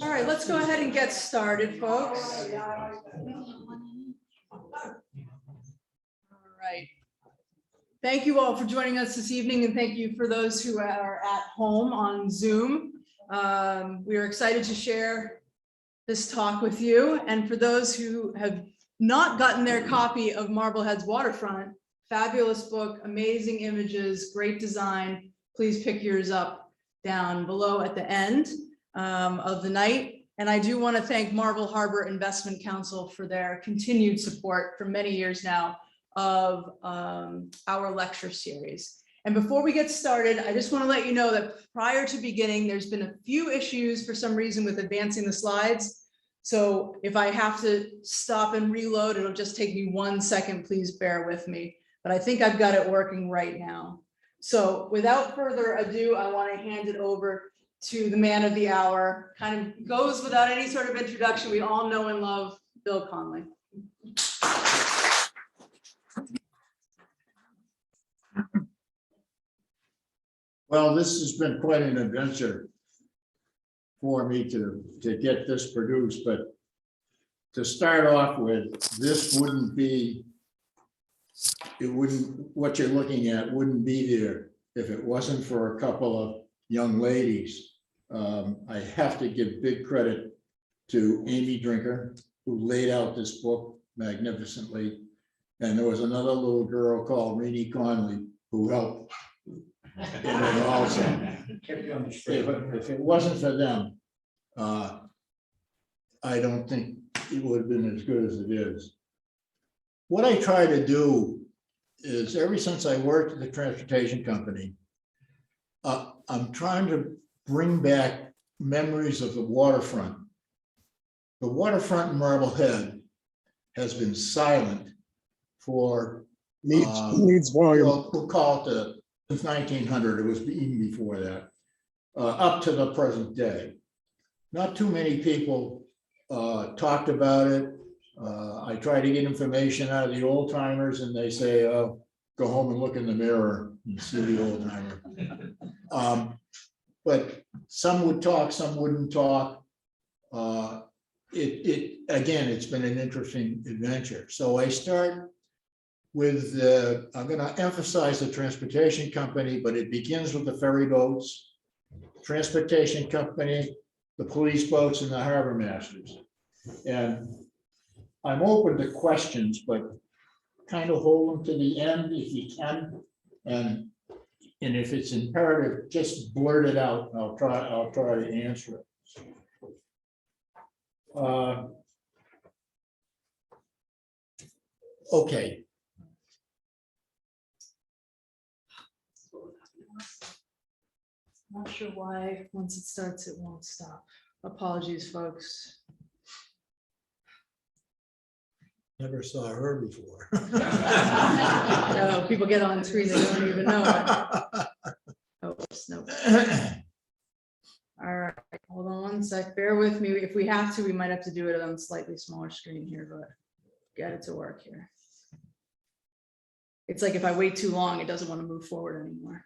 All right, let's go ahead and get started, folks. All right. Thank you all for joining us this evening, and thank you for those who are at home on Zoom. We are excited to share this talk with you. And for those who have not gotten their copy of Marblehead's Waterfront, fabulous book, amazing images, great design, please pick yours up down below at the end of the night. And I do want to thank Marble Harbor Investment Council for their continued support for many years now of our lecture series. And before we get started, I just want to let you know that prior to beginning, there's been a few issues for some reason with advancing the slides. So if I have to stop and reload, it'll just take me 1 second, please bear with me. But I think I've got it working right now. So without further ado, I want to hand it over to the man of the hour. Kind of goes without any sort of introduction. We all know and love Bill Conley. Well, this has been quite an adventure for me to get this produced, but to start off with, this wouldn't be, what you're looking at wouldn't be there if it wasn't for a couple of young ladies. I have to give big credit to Amy Drinker, who laid out this book magnificently. And there was another little girl called Renee Conley who helped in it also. If it wasn't for them, I don't think it would have been as good as it is. What I try to do is, ever since I worked at the transportation company, I'm trying to bring back memories of the waterfront. The waterfront in Marblehead has been silent for needs volume. well, we'll call it since 1900. It was even before that, up to the present day. Not too many people talked about it. I try to get information out of the old timers, and they say, "Oh, go home and look in the mirror and see the old timer." But some would talk, some wouldn't talk. Again, it's been an interesting adventure. So I start with I'm going to emphasize the transportation company, but it begins with the ferry boats, transportation company, the police boats, and the harbor masters. And I'm open to questions, but kind of hold them to the end if you can. And if it's imperative, just blurt it out. And I'll try to answer it. Okay. Not sure why, once it starts, it won't stop. Apologies, folks. Never saw her before. No, people get on screen, they don't even know it. Oh, no. All right, hold on 1 sec. Bear with me. If we have to, we might have to do it on a slightly smaller screen here, but get it to work here. It's like if I wait too long, it doesn't want to move forward anymore.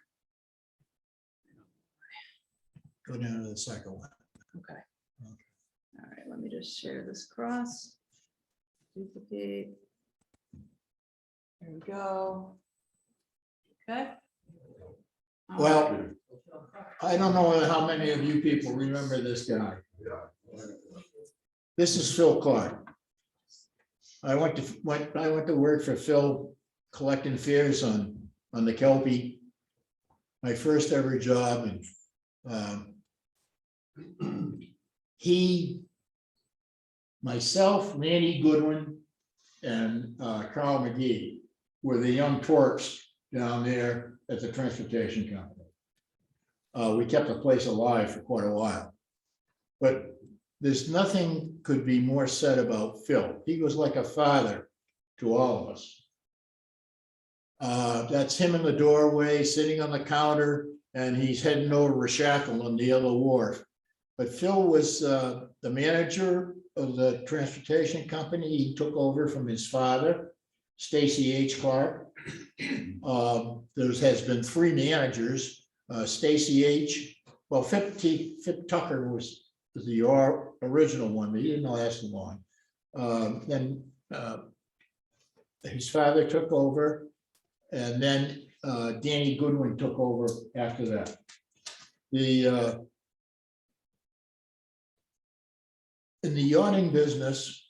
Go down to the second one. Okay. All right, let me just share this across. Duplicate. There we go. Okay. Well, I don't know how many of you people remember this guy. This is Phil Clark. I went to work for Phil collecting fares on the Kelpie. My first ever job, and he, myself, Manny Goodwin, and Carl McGee were the young twerps down there at the transportation company. We kept the place alive for quite a while, but there's nothing could be more said about Phil. He was like a father to all of us. That's him in the doorway, sitting on the counter, and he's heading over Rashackle on the Yellow Wharf. But Phil was the manager of the transportation company. He took over from his father, Stacy H. Clark. There has been three managers, Stacy H., well, Phip Tucker was the original one, but he didn't last long. Then his father took over, and then Danny Goodwin took over after that. In the yachting business,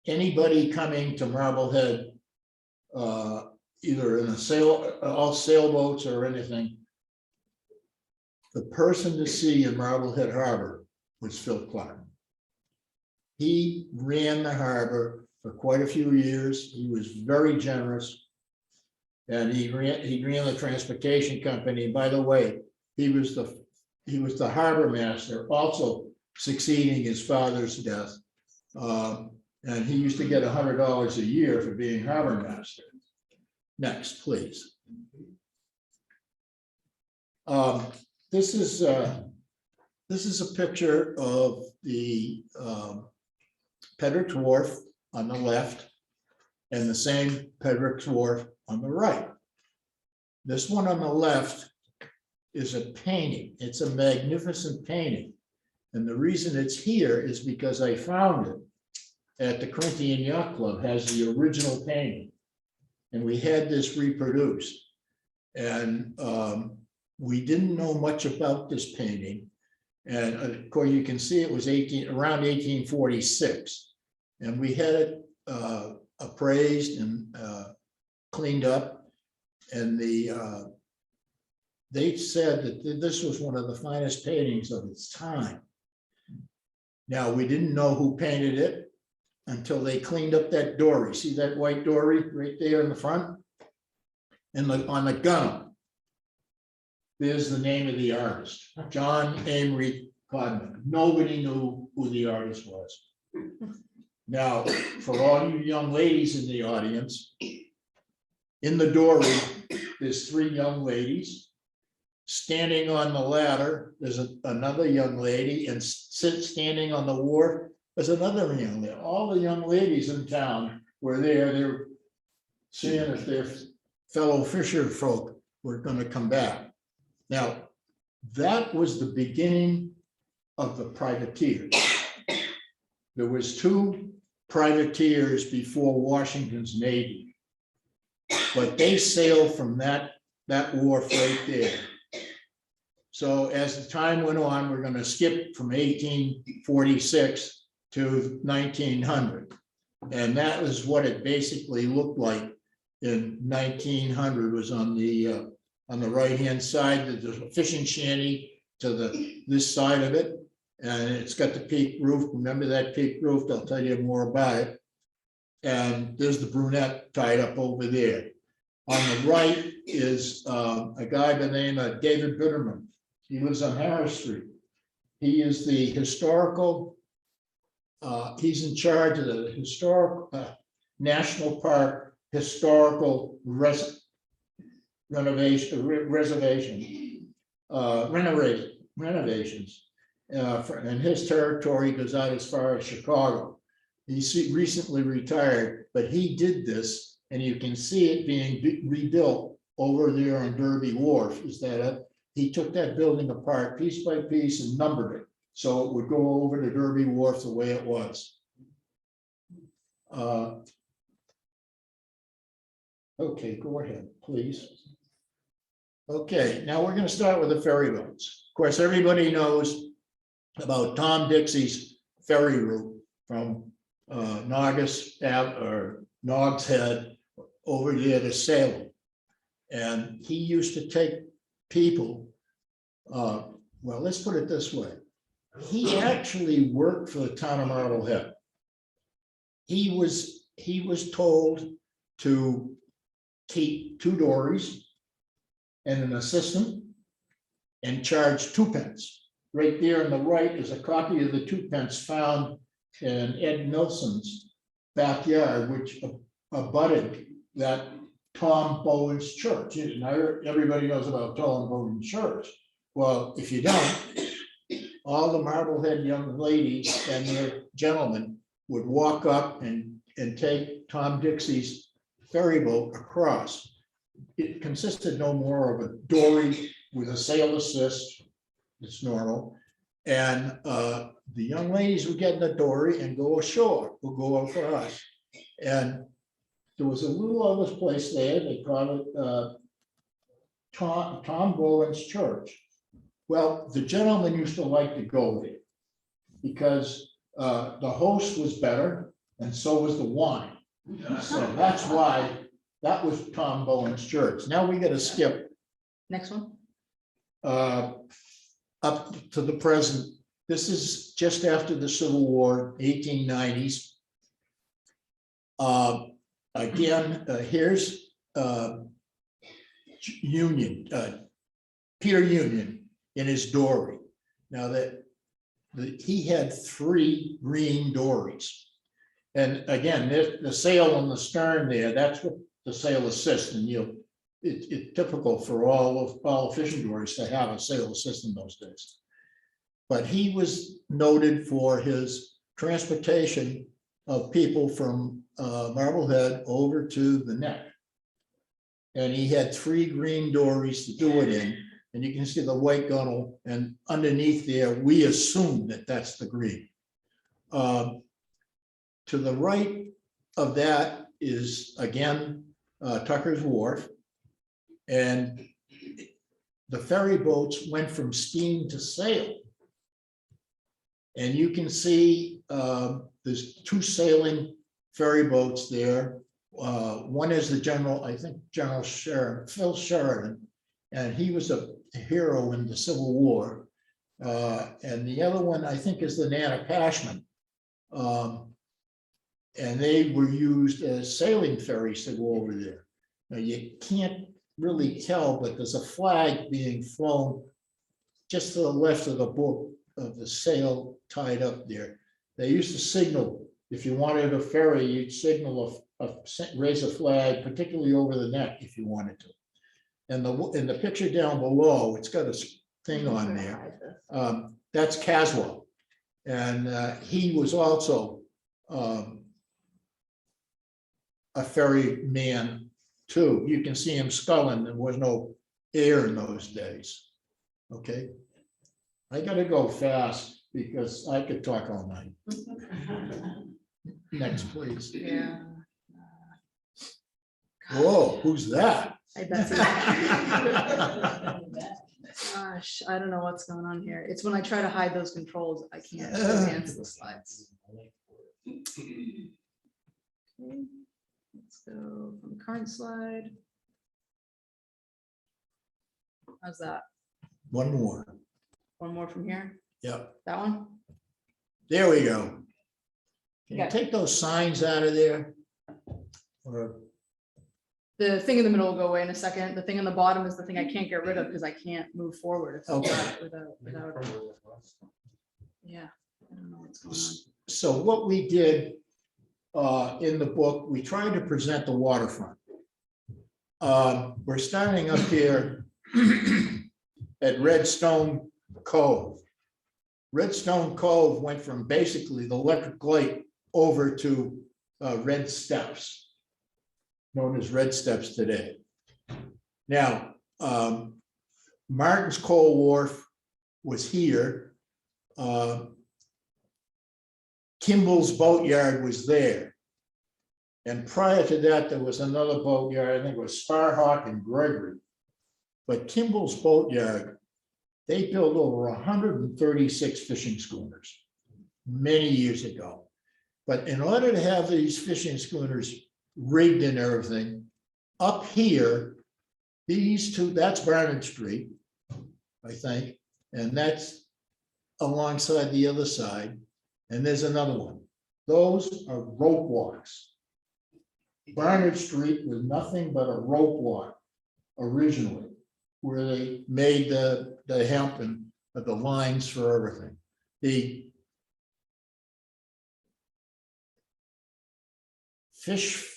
anybody coming to Marblehead, either in all sailboats or anything, the person to see in Marblehead Harbor was Phil Clark. He ran the harbor for quite a few years. He was very generous. And he ran the transportation company. By the way, he was the harbor master, also succeeding his father's death. And he used to get $100 a year for being harbor master. Next, please. This is a picture of the Pedrick's Wharf on the left and the same Pedrick's Wharf on the right. This one on the left is a painting. It's a magnificent painting. And the reason it's here is because I found it at the Corinthian Yacht Club, has the original painting. And we had this reproduced. And we didn't know much about this painting. And of course, you can see it was around 1846. And we had it appraised and cleaned up. And they said that this was one of the finest paintings of its time. Now, we didn't know who painted it until they cleaned up that dory. See that white dory right there in the front? And on the gunwale, there's the name of the artist, John Amory Codman. Nobody knew who the artist was. Now, for all you young ladies in the audience, in the dory, there's 3 young ladies. Standing on the ladder, there's another young lady, and standing on the wharf, there's another young lady. All the young ladies in town were there. They're seeing if their fellow fisher folk were going to come back. Now, that was the beginning of the privateers. There was 2 privateers before Washington's Navy, but they sailed from that wharf right there. So as the time went on, we're going to skip from 1846 to 1900. And that was what it basically looked like in 1900. Was on the right-hand side. There's a fishing shanty to this side of it. And it's got the peak roof. Remember that peak roof? I'll tell you more about it. And there's the brunette tied up over there. On the right is a guy by the name of David Bitterman. He lives on Harris Street. He is the historical, he's in charge of the historical National Park historical renovations. And his territory goes out as far as Chicago. He recently retired, but he did this, and you can see it being rebuilt over there on Derby Wharf. Is that it? He took that building apart piece by piece and numbered it, so it would go over to Derby Wharf the way it was. Okay, go ahead, please. Okay, now we're going to start with the ferry boats. Of course, everybody knows about Tom Dixie's ferry route from Nog's Head over there to Salem. And he used to take people, well, let's put it this way. He actually worked for the town of Marblehead. He was told to keep 2 dories and an assistant and charge 2 pence. Right there on the right is a copy of the 2 pence found in Ed Nelson's backyard, which abutted that Tom Bowen's church. Now, everybody knows about Tom Bowen's church. Well, if you don't, all the Marblehead young ladies and their gentlemen would walk up and take Tom Dixie's ferry boat across. it consisted no more of a dory with a sail assist. It's normal. And the young ladies would get in the dory and go ashore, would go out for us. And there was a little other place there, they call it Tom Bowen's Church. Well, the gentleman used to like to go there because the host was better and so was the wine. So that's why that was Tom Bowen's Church. Now we got to skip Next one. up to the present. This is just after the Civil War, 1890s. Again, here's Union, Peter Union in his dory. Now that he had 3 green dories. And again, the sail on the stern there, that's what the sail assist, and it's typical for all fishing dories to have a sail assist in those days. But he was noted for his transportation of people from Marblehead over to the neck. And he had 3 green dories to do it in, and you can see the white gunnel, and underneath there, we assume that that's the green. To the right of that is, again, Tucker's Wharf. And the ferry boats went from steam to sail. And you can see there's 2 sailing ferry boats there. One is the General, I think General Sheridan, Phil Sheridan, and he was a hero in the Civil War. And the other one, I think, is the Nanapashman. And they were used as sailing ferries to go over there. Now, you can't really tell, but there's a flag being flown just to the left of the boat of the sail tied up there. They used to signal, if you wanted a ferry, you'd signal raise a flag, particularly over the neck if you wanted to. And in the picture down below, it's got a thing on there. That's Caswell. And he was also a ferry man too. You can see him sculling. There was no air in those days. Okay. I gotta go fast because I could talk all night. Next, please. Yeah. Whoa, who's that? I bet. Gosh, I don't know what's going on here. It's when I try to hide those controls, I can't advance the slides. Okay, let's go from the current slide. How's that? One more. One more from here? Yep, That one? there we go. Can you Okay. take those signs out of there? Or, The thing in the middle will go away in a second. The thing on the bottom is the thing I can't get rid of because I can't move forward. Okay. Without, yeah, I don't know what's going on. so what we did in the book, we tried to present the waterfront. We're starting up here at Redstone Cove. Redstone Cove went from basically the electric light over to Red Steps, known as Red Steps today. Now, Martin's Coal Wharf was here. Kimball's Boatyard was there. And prior to that, there was another boatyard, I think it was Sparhawk and Gregory. But Kimball's Boatyard, they built over 136 fishing schooners many years ago. But in order to have these fishing schooners rigged and everything, up here, these 2, that's Barnard Street, I think, and that's alongside the other side. And there's another one. Those are rope walks. Barnard Street was nothing but a rope walk originally, where they made the hemp and the lines for everything. The fish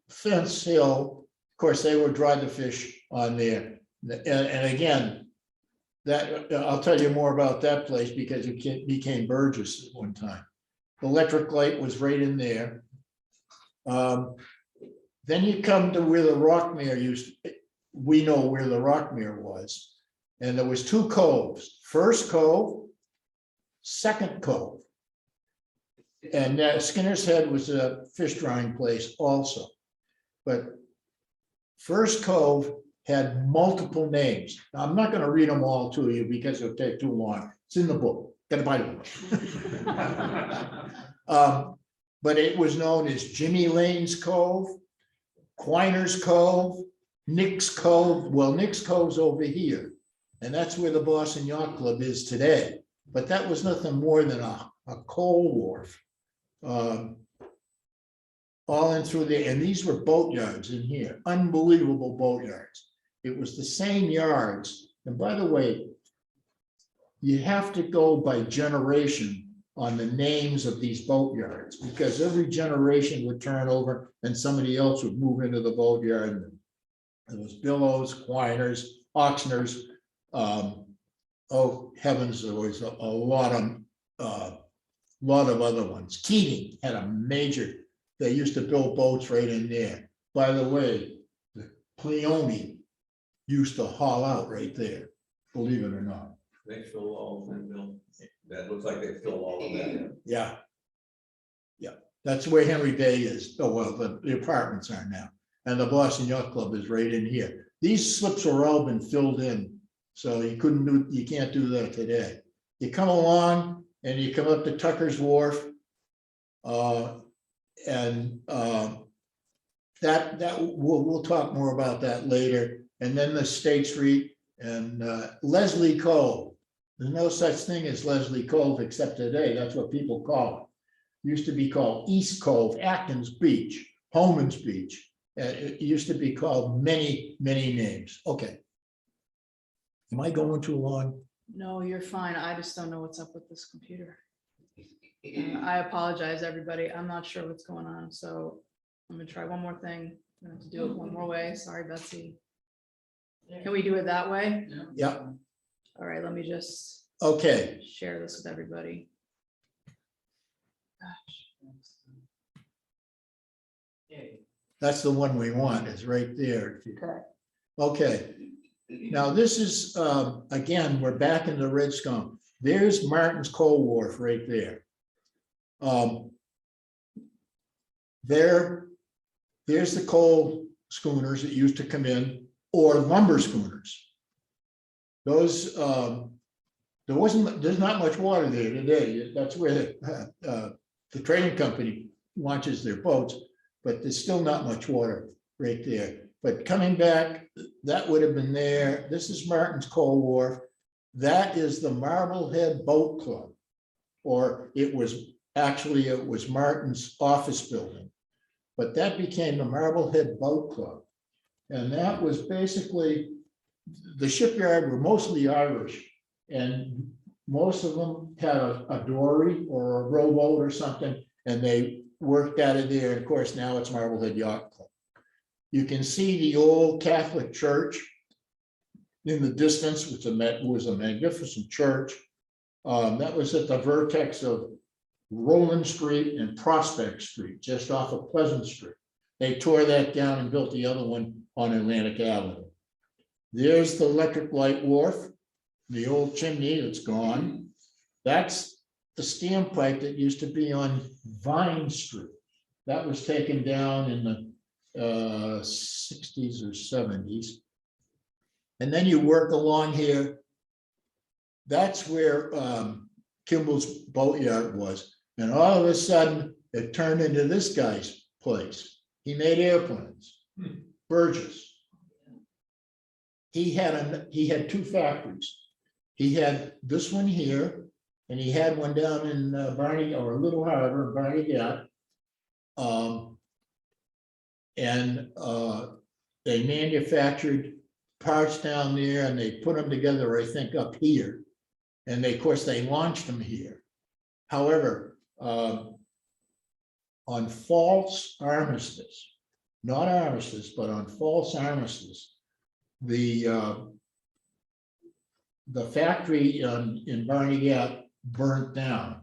fence hill, of course, they would dry the fish on there. And again, that I'll tell you more about that place because it became Burgess at one time. The electric light was right in there. Then you come to where the Rockmere we know where the Rockmere was. And there was two coves, first cove, second cove. And Skinner's Head was a fish drying place also. But first cove had multiple names. Now, I'm not gonna read them all to you because it'll take too long. It's in the book. Gotta buy the book. But it was known as Jimmy Lane's Cove, Quiner's Cove, Nick's Cove. Well, Nick's Cove's over here. And that's where the Boston Yacht Club is today. But that was nothing more than a coal wharf. All in through there. And these were boat yards in here, unbelievable boat yards. It was the same yards. And by the way, you have to go by generation on the names of these boat yards, because every generation would turn over and somebody else would move into the boat yard. And there was Billows, Quiners, Oxners. Oh heavens, there was a lot of other ones. Keating had a major, they used to build boats right in there. By the way, the Cleone used to haul out right there, believe it or not. They fill all of them, Bill. That looks like they fill all of that. Yeah. Yeah, that's where Henry Bay is. Oh, well, the apartments are now. And the Boston Yacht Club is right in here. These slips are all been filled in. So you can't do that today. You come along and you come up to Tucker's Wharf. We'll talk more about that later. And then the State Street and Leslie Cove. There's no such thing as Leslie Cove except today. That's what people call it. Used to be called East Cove, Atkins Beach, Holman's Beach. It used to be called many, many names. Okay. Am I going too long? No, you're fine. I just don't know what's up with this computer. I apologize, everybody. I'm not sure what's going on, so I'm gonna try one more thing. I'm gonna have to do it one more way. Sorry, Betsy. Can we do it that way? Yeah, All right, let me just okay. share this with everybody. That's the one we want, is right there. Okay. Okay, now this is, again, we're back in the Red Skunk. There's Martin's Coal Wharf right there. There's the coal schooners that used to come in, or lumber schooners. Those, there's not much water there today. That's where the trading company launches their boats, but there's still not much water right there. But coming back, that would have been there. This is Martin's Coal Wharf. That is the Marblehead Boat Club, or it was Martin's office building, but that became the Marblehead Boat Club. And that was basically, the shipyard were mostly Irish, and most of them had a dory or a rowboat or something, and they worked out of there. And of course, now it's Marblehead Yacht Club. You can see the old Catholic church in the distance, which was a magnificent church. That was at the vertex of Roland Street and Prospect Street, just off of Pleasant Street. They tore that down and built the other one on Atlantic Avenue. There's the Electric Light Wharf, the old chimney that's gone. That's the standpipe that used to be on Vine Street. That was taken down in the 60s or 70s. And then you work along here. That's where Kimball's Boatyard was. And all of a sudden, it turned into this guy's place. He made airplanes, Burgess. He had two factories. He had this one here, and he had one down in Barney, or Little Harbor, Barnegat. They manufactured parts down there, and they put them together, I think, up here. And they, of course, they launched them here. However, on false armistice, not armistice, but on false armistice, the factory in Barnegat burnt down.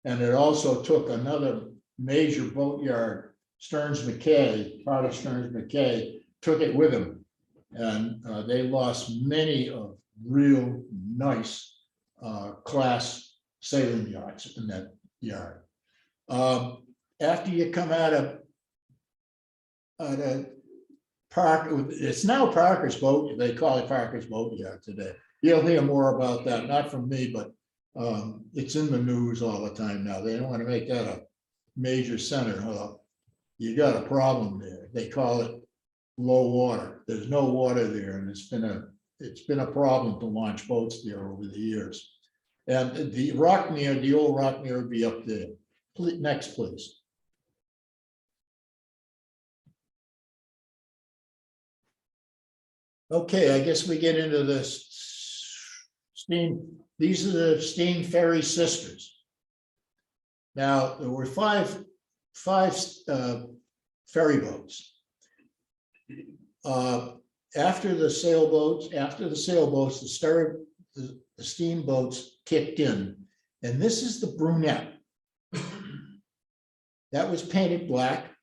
And it also took another major boatyard Stearns McKay, part of Stearns McKay, took it with him. And they lost many of real nice class sailing yachts in that yard. After you come out of Park, it's now Parker's Boat, they call it Parker's Boat Yard today. You'll hear more about that, not from me, but it's in the news all the time now. They don't want to make that a major center. Well, you got a problem there. They call it low water. There's no water there, and it's been a problem to launch boats there over the years. And the Rockmere, the old Rockmere would be up there. Next, please. Okay, I guess we get into this steam. These are the steam ferry sisters. Now, there were five ferry boats. After the sailboats, the steamboats kicked in, and this is the brunette. That was painted black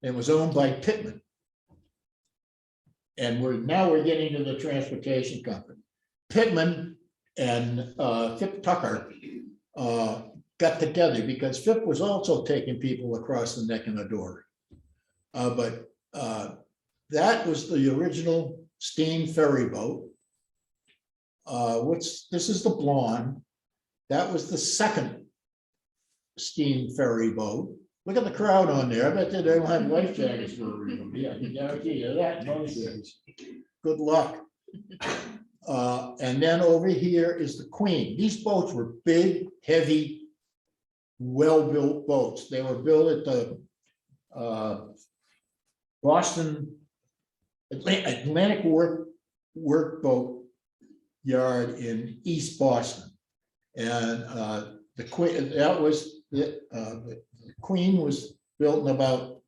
and was owned by Pittman. And now we're getting to the transportation company. Pittman and Phip Tucker got together because Phip was also taking people across the neck in the door. But that was the original steam ferry boat. This is the blonde. That was the second steam ferry boat. Look at the crowd on there. I bet they don't have life jackets for a reason. Yeah, I can guarantee you that in those days. Good luck. And then over here is the Queen. These boats were big, heavy, well-built boats. They were built at the Boston Atlantic Workboat Yard in East Boston. And the Queen, the Queen was built in about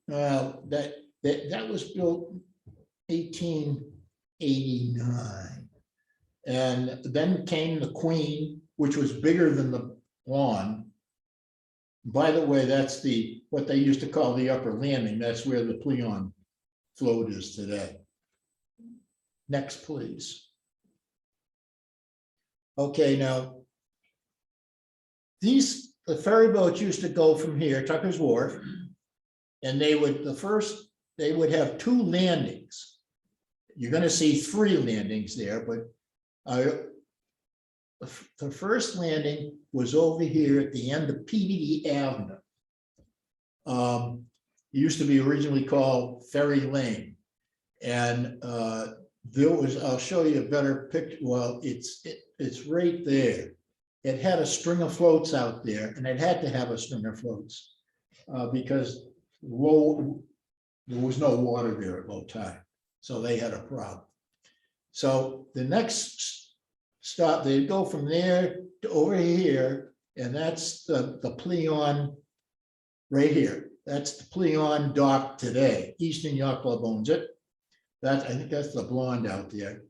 that was built 1889, and then came the Queen, which was bigger than the Blonde. By the way, that's what they used to call the upper landing. That's where the Pleon float is today. Next, please. Okay, now the ferry boats used to go from here, Tucker's Wharf, and they would have two landings. You're going to see three landings there, but the first landing was over here at the end of PBD Avenue. It used to be originally called Ferry Lane, and I'll show you a better picture. Well, it's right there. It had a string of floats out there, and it had to have a string of floats because there was no water there at low tide. So they had a problem. So the next stop, they go from there to over here, and that's the Pleon right here. That's the Pleon dock today. Eastern Yacht Club owns it. I think that's the Blonde out there.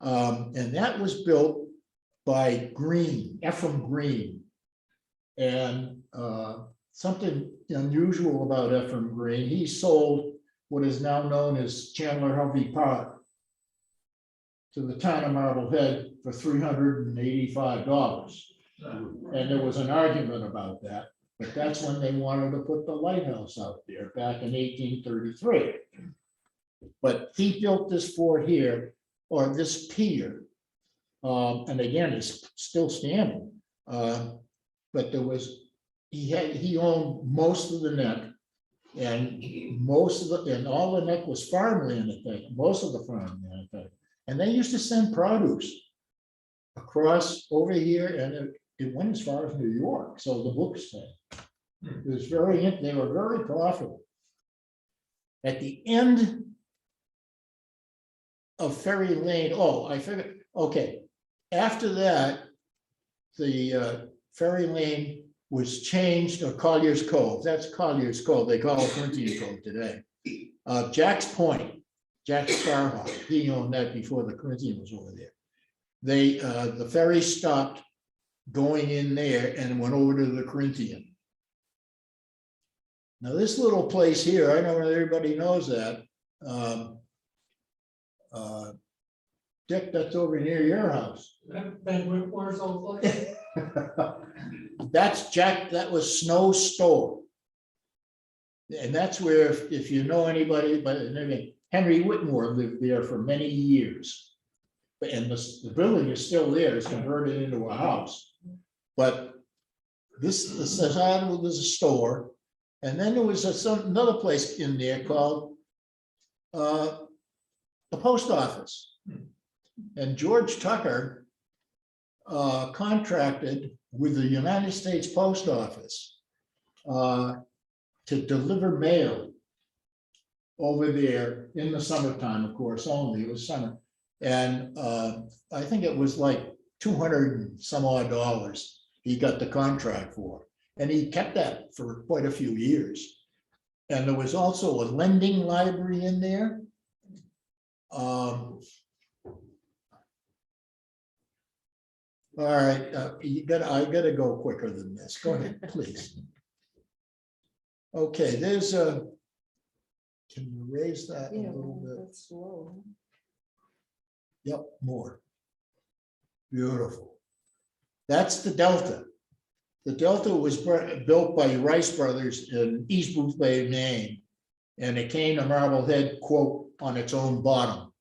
And that was built by Ephraim Green. And something unusual about Ephraim Green, he sold what is now known as Chandler Hovey Park to the town of Marblehead for $385. And there was an argument about that, but that's when they wanted to put the lighthouse out there back in 1833. But he built this fort here, or this pier, and again, it's still standing. But he owned most of the neck, and all the neck was farmland at that, most of the farmland at that. And they used to send produce across over here, and it went as far as New York, so the books say. It was they were very profitable. At the end of Ferry Lane, I figured, okay, after that, the Ferry Lane was changed to Collier's Cove. That's Collier's Cove. They call it Corinthian Cove today. Jack's Point, Jack Sparhawk, he owned that before the Corinthian was over there. The ferry stopped going in there and went over to the Corinthian. Now, this little place here, I know everybody knows that. Dick, that's over near your house. Ben Whitmore's old place. That's Jack, that was Snow Store. And that's where, if you know anybody, but Henry Whitmore lived there for many years. And the building is still there, it's converted into a house. But this side was a store, and then there was another place in there called the post office. And George Tucker contracted with the United States Post Office to deliver mail over there in the summertime, of course, only, it was summer. And I think it was like $200 and some odd he got the contract for. And he kept that for quite a few years. And there was also a lending library in there. All right, I gotta go quicker than this. Go ahead, please. Okay, there's a, can you raise that a little bit? That's slow. Yep, more. Beautiful. That's the Delta. The Delta was built by Rice Brothers in East Boothbay, Maine. And it came to Marblehead, quote, on its own bottom.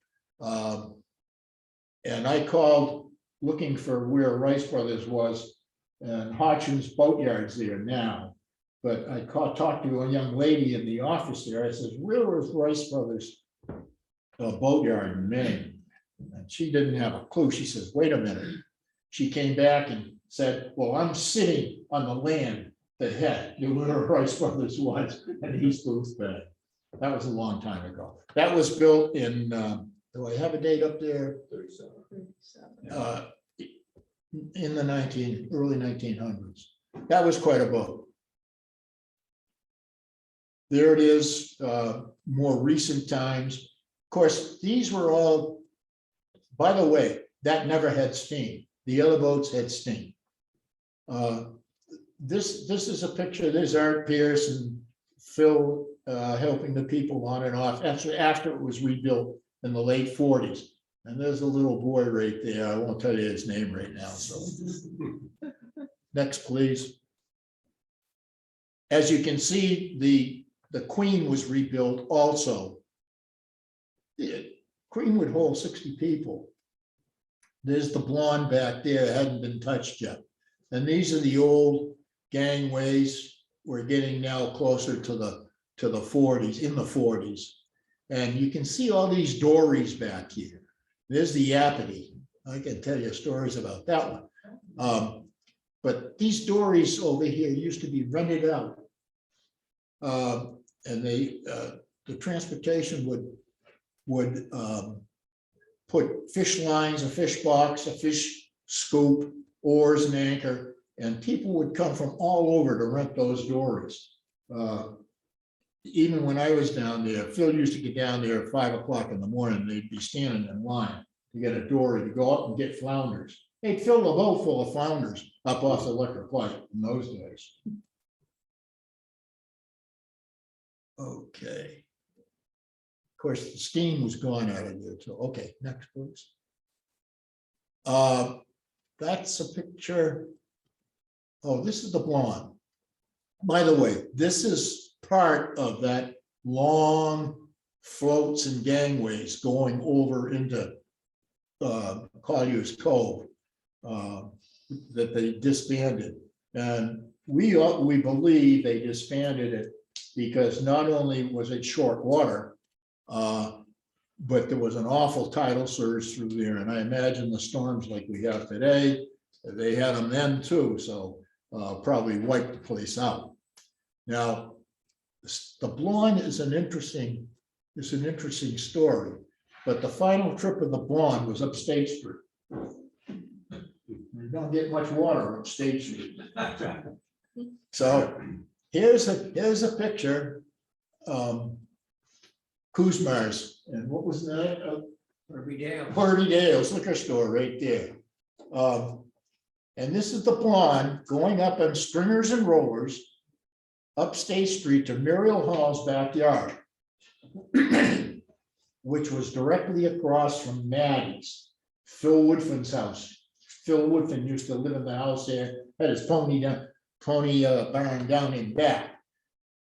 And I called looking for where Rice Brothers was, and Hodgson's Boatyard's there now. But I talked to a young lady in the office there. I said, where was Rice Brothers Boatyard in Maine? And she didn't have a clue. She says, wait a minute. She came back and said, well, I'm sitting on the land that had where Rice Brothers was in East Boothbay. That was a long time ago. That was built in, do I have a date up there? 37. In the early 1900s. That was quite a boat. There it is, more recent times. Of course, these were all, by the way, that never had steam. The other boats had steam. This is a picture. There's Art Pierce and Phil helping the people on and off. After it was rebuilt in the late 40s. And there's a little boy right there. I won't tell you his name right now. So next, please. As you can see, the Queen was rebuilt also. The Queen would hold 60 people. There's the blonde back there, hadn't been touched yet. And these are the old gangways. We're getting now closer to the 40s, in the 40s. And you can see all these dories back here. There's the Yapity. I can tell you stories about that one. But these dories over here used to be rented out. And the transportation would put fish lines, a fish box, a fish scoop, oars and anchor, and people would come from all over to rent those dories. Even when I was down there, Phil used to get down there at 5 o'clock in the morning, they'd be standing in line to get a dory to go up and get flounders. They'd fill the boat full of flounders up off the Electric Light in those days. Okay. Of course, the steam was gone out of there too. Okay, next please. That's a picture. Oh, this is the blonde. By the way, this is part of that long floats and gangways going over into Collier's Cove that they disbanded. And we believe they disbanded it because not only was it short water, but there was an awful tidal surge through there. And I imagine the storms like we have today, they had them then too. So probably wiped the place out. Now, the blonde is an interesting story, but the final trip of the blonde was up State Street. You don't get much water up State Street. So here's a picture. Kuzmar's, and what was that? Harvey Dale's liquor store right there. And this is the blonde going up on stringers and rollers up State Street to Muriel Hall's backyard, which was directly across from Maddie's, Phil Woodfin's house. Phil Woodfin used to live in the house there, had his pony barn down in back.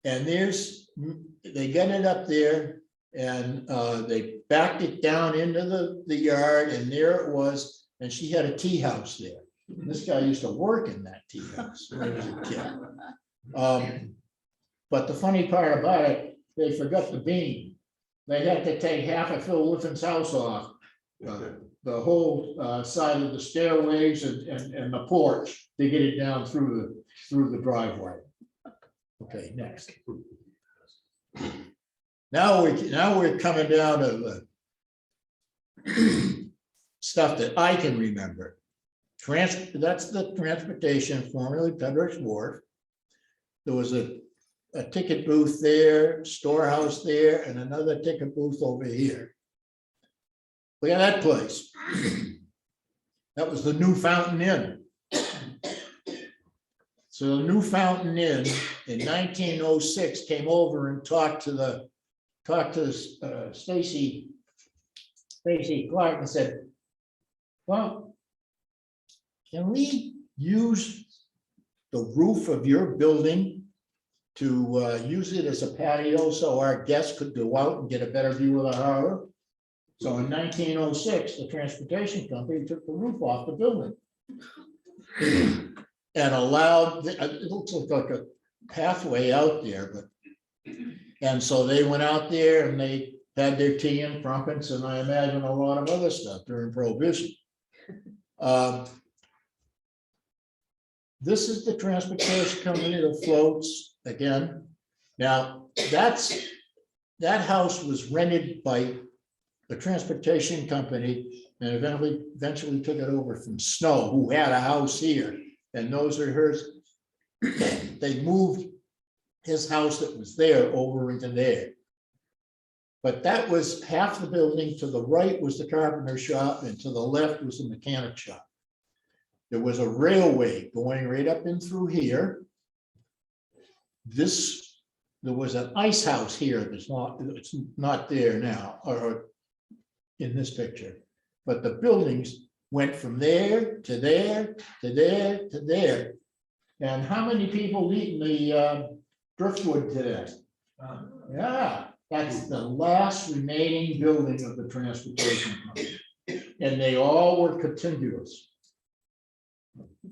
And they got it up there and they backed it down into the yard, and there it was, and she had a tea house there. And this guy used to work in that tea house when he was a kid. But the funny part about it, they forgot the beam. They had to take half of Phil Woodfin's house off, the whole side of the stairways and the porch to get it down through the driveway. Okay, next. Now we're coming down to the stuff that I can remember. That's the transportation, formerly Pembroke's Wharf. There was a ticket booth there, storehouse there, and another ticket booth over here. Look at that place. That was the New Fountain Inn. So the New Fountain Inn in 1906 came over and talked to Stacy Clark and said, well, can we use the roof of your building to use it as a patio so our guests could go out and get a better view of the harbor? So in 1906, the transportation company took the roof off the building and allowed, it looks like a pathway out there, and so they went out there and they had their tea and crumpets, and I imagine a lot of other stuff during Prohibition. This is the transportation company that floats again. Now, that house was rented by the transportation company and eventually took it over from Snow, who had a house here, and those are hers. They moved his house that was there over into there. But that was half the building. To the right was the carpenter shop, and to the left was the mechanic shop. There was a railway going right up in through here. There was an ice house here it's not there now, or in this picture. But the buildings went from there to there to there to there. And how many people eat in the driftwood today? Yeah, that's the last remaining building of the transportation company. And they all were contiguous.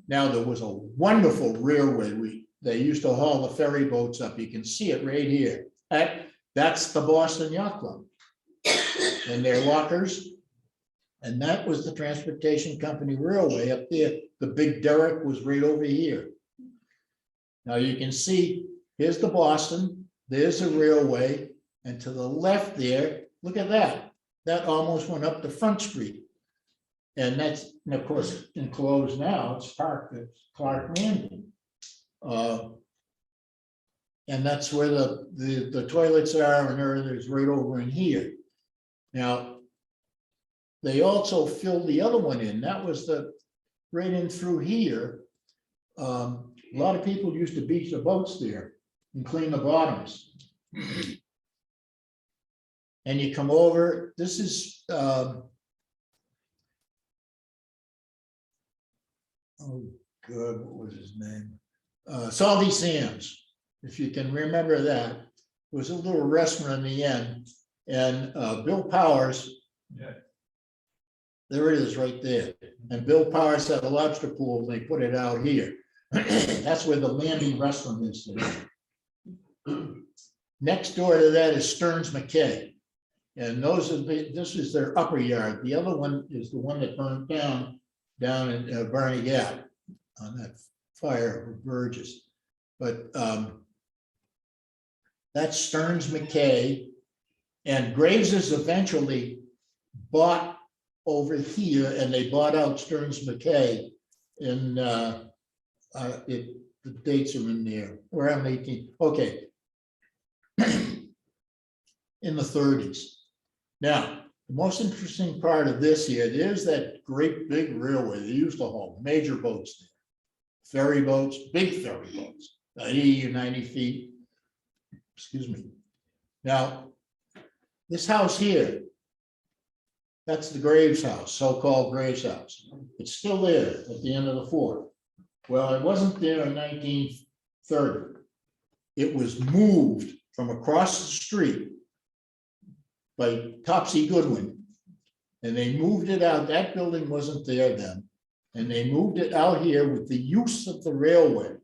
Now, there was a wonderful railway. They used to haul the ferry boats up. You can see it right here. That's the Boston Yacht Club and their lockers. And that was the transportation company railway up there. The big derrick was right over here. Now you can see, here's the Boston, there's a railway, and to the left there, look at that. That almost went up to Front Street. And that's, and of course, enclosed now, it's parked at Clark Landing. And that's where the toilets are, and everything's right over in here. Now, they also filled the other one in. That was right in through here. A lot of people used to beach the boats there and clean the bottoms. And you come over, this is, oh good, what was his name? Salty Sam's, if you can remember that. It was a little restaurant in the end, and Bill Powers, there it is right there. And Bill Powers had a lobster pool, and they put it out here. That's where the Landing Restaurant is today. Next door to that is Stearns McKay. And this is their upper yard. The other one is the one that burned down in Barney Gap on that fire of Burgess. But that's Stearns McKay. And Graves's eventually bought over here, and they bought out Stearns McKay in the dates are in there, around 18, okay. In the 30s. Now, the most interesting part of this here, there's that great big railway. They used to haul major boats there. Ferry boats, big ferry boats, 80 or 90 feet. excuse me. Now, this house here, that's the Graves house, so-called Graves house. It's still there at the end of the fort. Well, it wasn't there in 1930. It was moved from across the street by Topsy Goodwin. And they moved it out. That building wasn't there then. And they moved it out here with the use of the railway.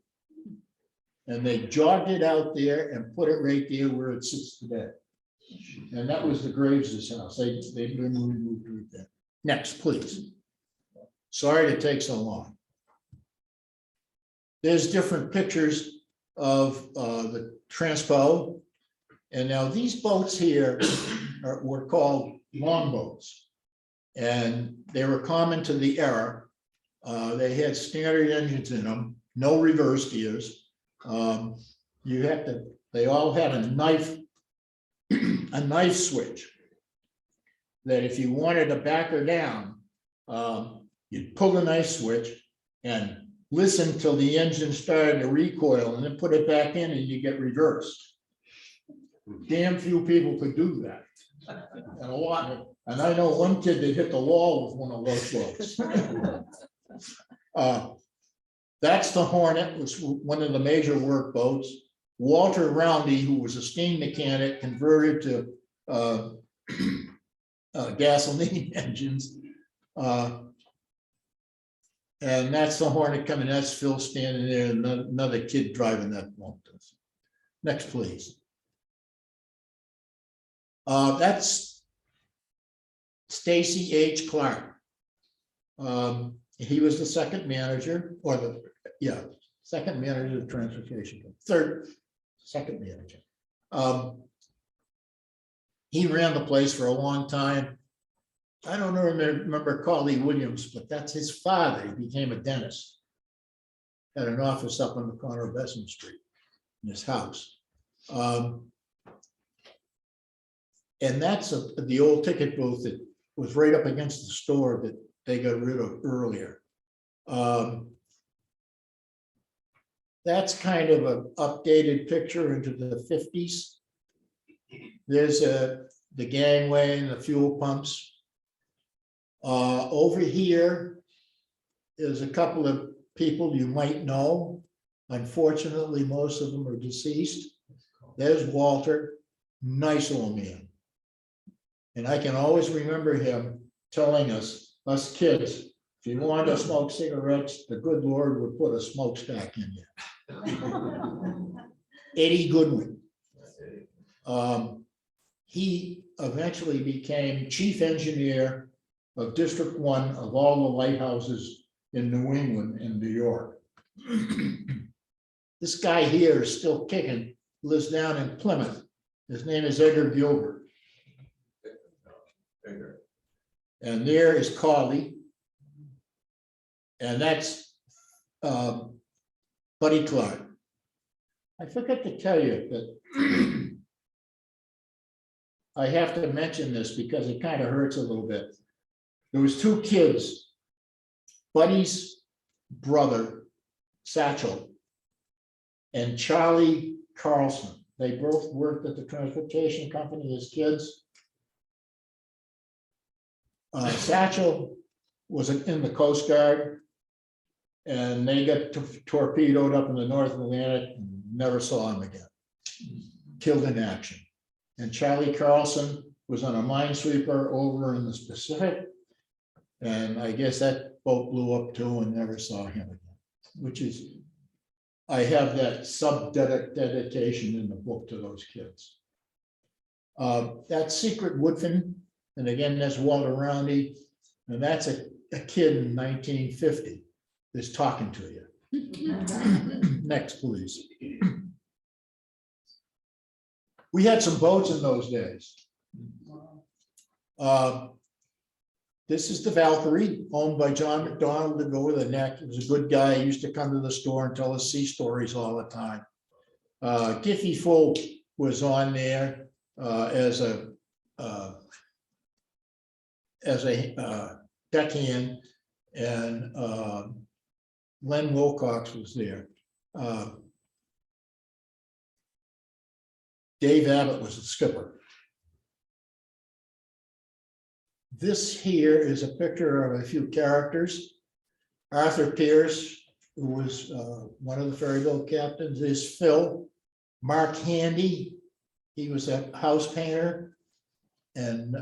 And they jogged it out there and put it right there where it sits today. And that was the Graves' house. They moved right there. Next, please. Sorry to take so long. There's different pictures of the transpo. And now these boats here were called longboats. And they were common to the era. They had standard engines in them, no reverse gears. They all had a knife switch. That if you wanted to back her down, you'd pull the knife switch and listen till the engine started to recoil and then put it back in and you get reversed. Damn few people could do that. And a lot, and I know one kid that hit the wall with one of those boats. That's the Hornet, was one of the major work boats. Walter Roundy, who was a steam mechanic, converted to gasoline engines. And that's the Hornet coming. That's Phil standing there, and another kid driving that boat. Next, please. That's Stacy H. Clark. He was the second manager, or second manager of the transportation. Second manager. He ran the place for a long time. I don't remember Carly Williams, but that's his father. He became a dentist. Had an office up on the corner of Besson Street in his house. And that's the old ticket booth that was right up against the store that they got rid of earlier. That's kind of an updated picture into the 50s. There's the gangway and the fuel pumps. Over here is a couple of people you might know. Unfortunately, most of them are deceased. There's Walter, nice old man. And I can always remember him telling us kids, if you want to smoke cigarettes, the good Lord would put a smokestack in you. Eddie Goodwin. He eventually became chief engineer of District 1 of all the lighthouses in New England and New York. This guy here is still kicking, lives down in Plymouth. His name is Edgar Gilbert. And there is Carly. And that's Buddy Clark. I forgot to tell you that I have to mention this because it kind of hurts a little bit. There was two kids, Buddy's brother, Satchel, and Charlie Carlson. They both worked at the transportation company as kids. Satchel was in the Coast Guard, and they got torpedoed up in the North Atlantic and never saw him again. Killed in action. And Charlie Carlson was on a minesweeper over in the Pacific. And I guess that boat blew up too and never saw him again, which is, I have that dedication in the book to those kids. That's Secret Woodfin. And again, that's Walter Roundy. And that's a kid in 1950 that's talking to you. Next, please. We had some boats in those days. This is the Valkyrie, owned by John McDonald to go with the neck. He was a good guy. He used to come to the store and tell us sea stories all the time. Giffy Folk was on there as a deckhand, and Len Wilcox was there. Dave Abbott was the skipper. This here is a picture of a few characters. Arthur Pierce, who was one of the ferry boat captains, is Phil. Mark Handy, he was a house painter. And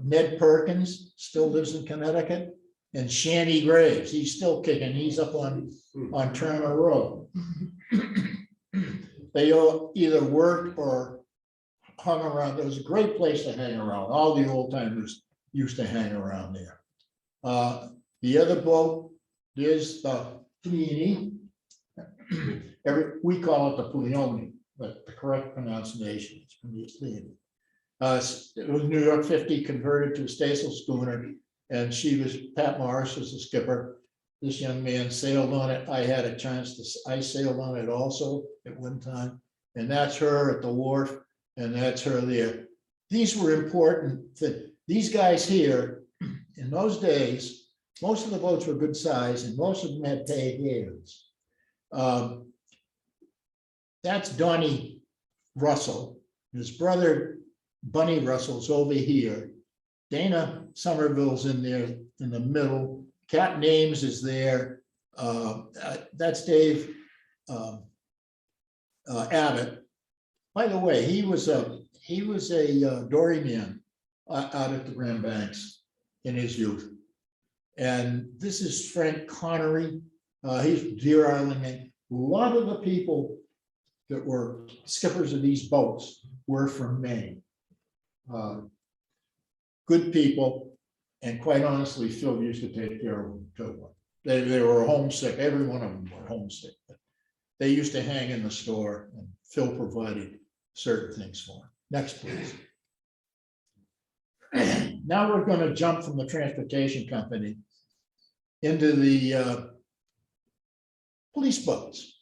Ned Perkins still lives in Connecticut. And Shanny Graves, he's still kicking, he's up on Turner Road. They all either worked or hung around. It was a great place to hang around. All the old timers used to hang around there. The other boat is the Pleione. We call it the Pleione, but the correct pronunciation is Pleione. It was New York 50 converted to a staysail schooner, and Pat Morris was the skipper. This young man sailed on it. I had a chance I sailed on it also at one time, and that's her at the wharf, and that's her there. These were important. These guys here, in those days, most of the boats were good size, and most of them had paid hands. That's Donnie Russell. His brother Bunny Russell's over here. Dana Somerville's in there in the middle. Cap Names is there. That's Dave Abbott. By the way, he was a doryman out at the Grand Banks in his youth. And this is Frank Connery. He's Deer Island. A lot of the people that were skippers of these boats were from Maine. Good people, and quite honestly, Phil used to take care of them too. They were homesick, every one of them were homesick. They used to hang in the store, and Phil provided certain things for them. Next, please. Now we're going to jump from the transportation company into the police boats.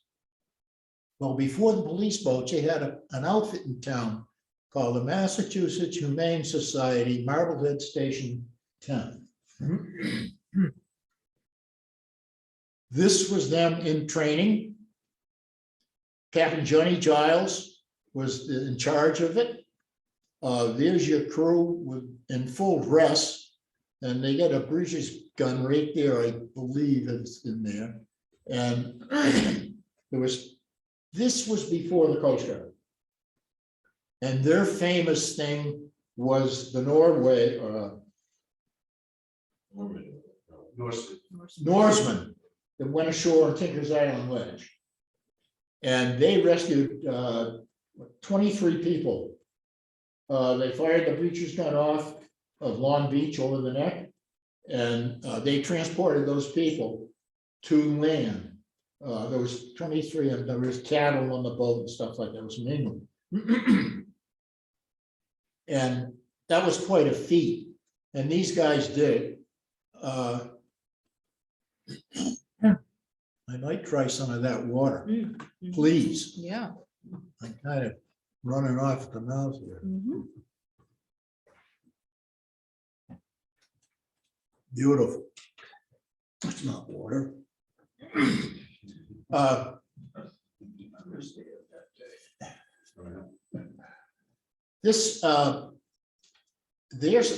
Well, before the police boats, you had an outfit in town called the Massachusetts Humane Society, Marblehead Station 10. This was them in training. Captain Johnny Giles was in charge of it. There's your crew in full dress, and they got a breeches gun right there, I believe it's in there. And this was before the Coast Guard. And their famous thing was the Norseman that went ashore on Tinker's Island Ledge. And they rescued 23 people. They fired the breeches gun off of Long Beach over the neck, and they transported those people to land. There was 23, and there was cattle on the boat and stuff like that. It was in England. And that was quite a feat. And these guys did it. I might try some of that water, please. Yeah. I'm kind of running off the mouth here. Beautiful. It's not water. This, their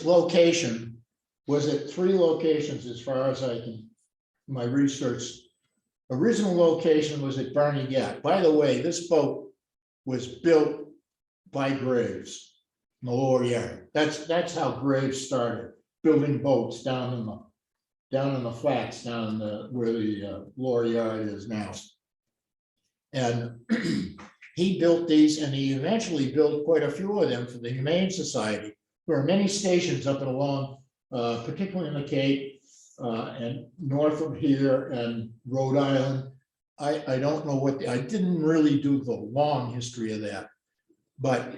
location was at 3 locations as far as I can, my research. Original location was at Barney Gap. By the way, this boat was built by Graves in the lower yard. That's how Graves started building boats down in the flats, down in where the lower yard is now. And he built these, and he eventually built quite a few of them for the Humane Society. There are many stations up and along, particularly in the Cape and north of here and Rhode Island. I don't know what, I didn't really do the long history of that, but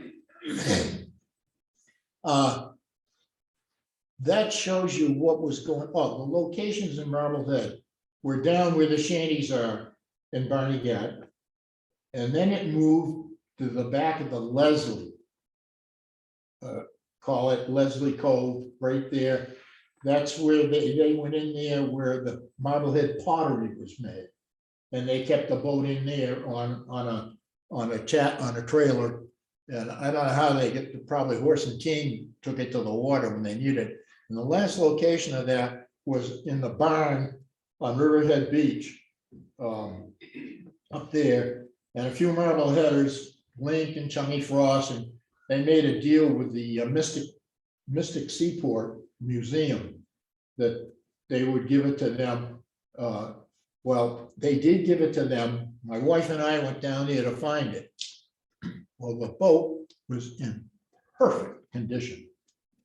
that shows you what was going on. The locations in Marblehead were down where the shanties are in Barney Gap. And then it moved to the back of the Leslie. Call it Leslie Cove, right there. That's where they went in there where the Marblehead pottery was made. And they kept the boat in there on a trailer And I don't know how they get, probably Horse and King took it to the water when they needed it. And the last location of that was in the barn on Riverhead Beach. Up there, and a few Marbleheaders, Link and Chummy Frost, and they made a deal with the Mystic Seaport Museum that they would give it to them. Well, they did give it to them. My wife and I went down there to find it. Well, the boat was in perfect condition,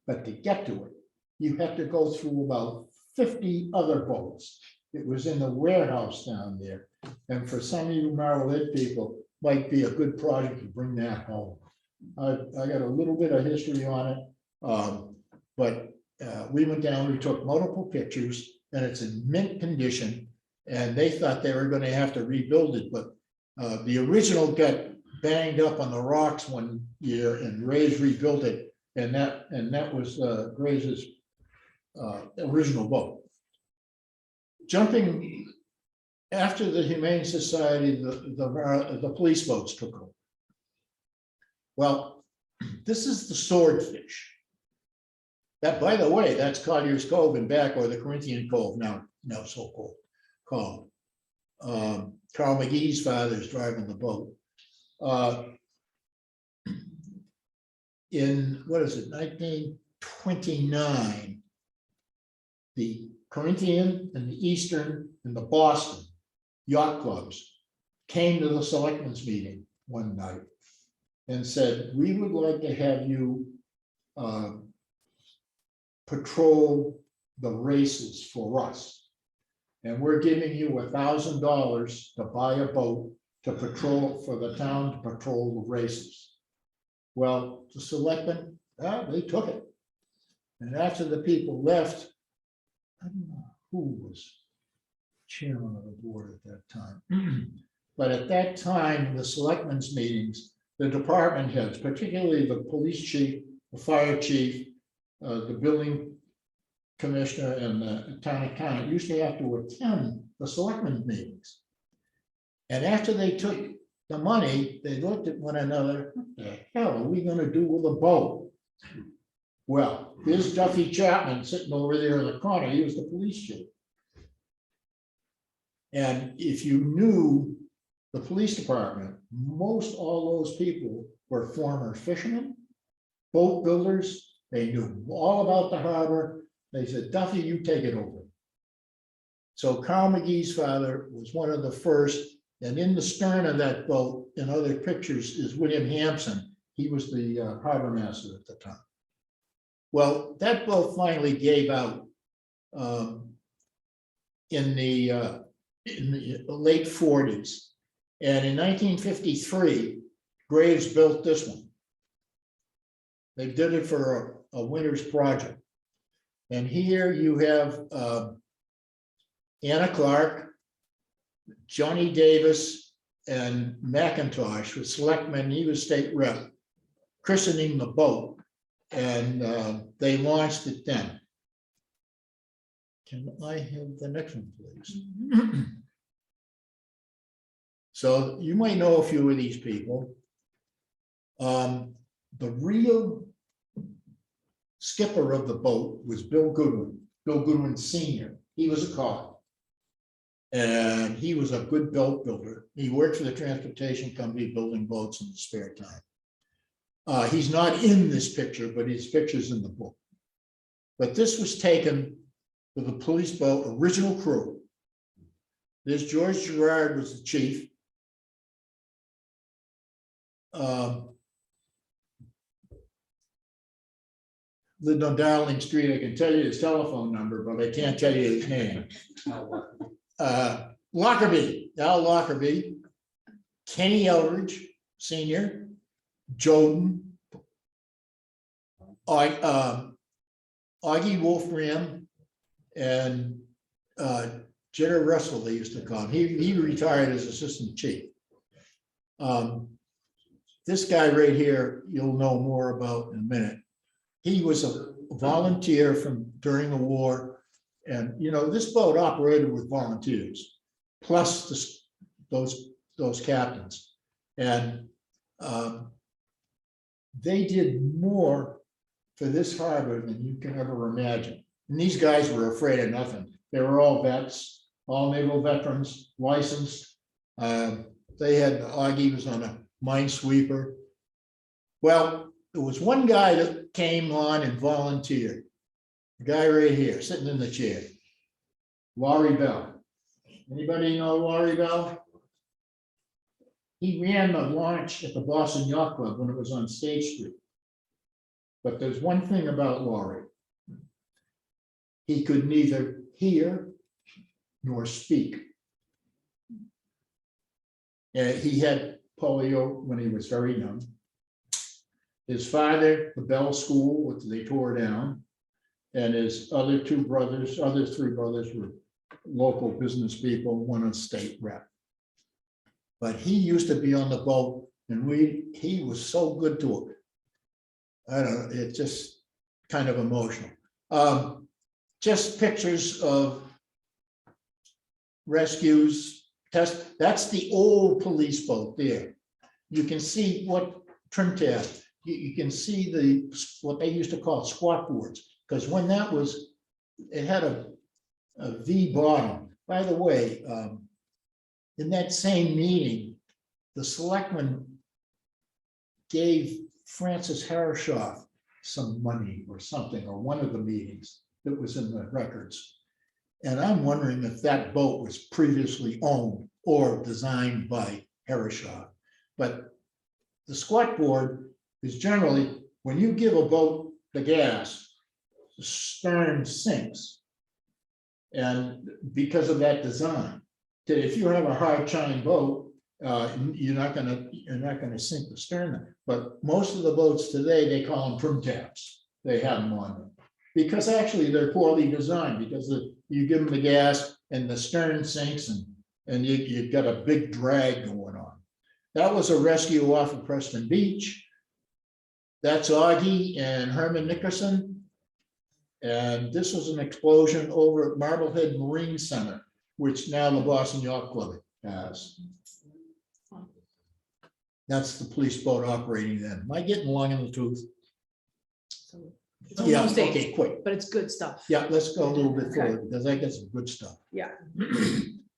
but to get to it, you had to go through about 50 other boats. It was in the warehouse down there. And for some of you Marblehead people, might be a good project to bring that home. I got a little bit of history on it. But we went down, we took multiple pictures, and it's in mint condition. And they thought they were going to have to rebuild it, but the original got banged up on the rocks one year, and Gray's rebuilt it. And that was Gray's original boat. Jumping after the Humane Society, the police boats took over. Well, this is the swordfish. That, by the way, that's Collier's Cove and back, or the Corinthian Cove now so called. Carl McGee's father's driving the boat. In, what is it, 1929, the Corinthian and the Eastern and the Boston yacht clubs came to the selectmen's meeting one night and said, we would like to have you patrol the races for us. And we're giving you $1,000 to buy a boat to patrol, for the town to patrol the races. Well, the selectmen, they took it. And after the people left, I don't know who was chairman of the board at that time. But at that time, the selectmen's meetings, the department heads, particularly the police chief, the fire chief, the building commissioner, and the town accountant used to have to attend the selectmen's meetings. And after they took the money, they looked at one another, what the hell are we gonna do with a boat? Well, here's Duffy Chapman sitting over there in the corner. He was the police chief. And if you knew the police department, most all those people were former fishermen, boat builders. They knew all about the harbor. They said, Duffy, you take it over. So Carl McGee's father was one of the first, and in the stern of that boat, in other pictures, is William Hampson. He was the harbor master at the time. Well, that boat finally gave out in the late 40s. And in 1953, Graves built this one. They did it for a winter's project. And here you have Anna Clark, Johnny Davis, and McIntosh was selectmen. He was state rep, christening the boat. And they launched it then. Can I have the next one, please? So you might know a few of these people. The real skipper of the boat was Bill Goodwin Sr. He was a cop. And he was a good boat builder. He worked for the transportation company building boats in his spare time. He's not in this picture, but his picture's in the book. But this was taken with the police boat, original crew. There's George Gerard was the chief. Lived on Darling Street. I can tell you his telephone number, but I can't tell you his name. Lockerbie, Al Lockerbie, Kenny Eldridge, Senior, Joden, Augie Wolfram, and Jenner Russell, they used to call him. He retired as assistant chief. This guy right here, you'll know more about in a minute. He was a volunteer from during the war. And, you know, this boat operated with volunteers, plus those captains. And they did more for this harbor than you can ever imagine. And these guys were afraid of nothing. They were all vets, all naval veterans, licensed. They had, Augie was on a minesweeper. Well, there was one guy that came on and volunteered. The guy right here, sitting in the chair. Laurie Bell. Anybody know Laurie Bell? He ran the launch at the Boston Yacht Club when it was on State Street. But there's one thing about Laurie. He could neither hear nor speak. He had polio when he was very young. His father, the Bell School, which they tore down, and his other three brothers were local business people, one a state rep. But he used to be on the boat, and he was so good to him. I don't know, it's just kind of emotional. Just pictures of rescues, that's the old police boat there. You can see what trim tab, you can see what they used to call squat boards, because when that was, it had a V bottom. By the way, in that same meeting, the selectmen gave Francis Harrishoff some money or something, or one of the meetings that was in the records. And I'm wondering if that boat was previously owned or designed by Harrishoff. But the squat board is generally, when you give a boat the gas, the stern sinks. And because of that design, that if you have a hard chine boat, you're not gonna sink the stern. But most of the boats today, they call them trim tabs. They have them on them. Because actually they're poorly designed, because you give them the gas and the stern sinks and you've got a big drag going on. That was a rescue off of Preston Beach. That's Augie and Herman Nickerson. And this was an explosion over at Marblehead Marine Center, which now the Boston Yacht Club has. That's the police boat operating then. Am I getting long in the tooth? It's Yeah, almost eight, okay, quick. but it's good stuff. Yeah, let's go a little bit Okay. further because I got some good stuff. Yeah.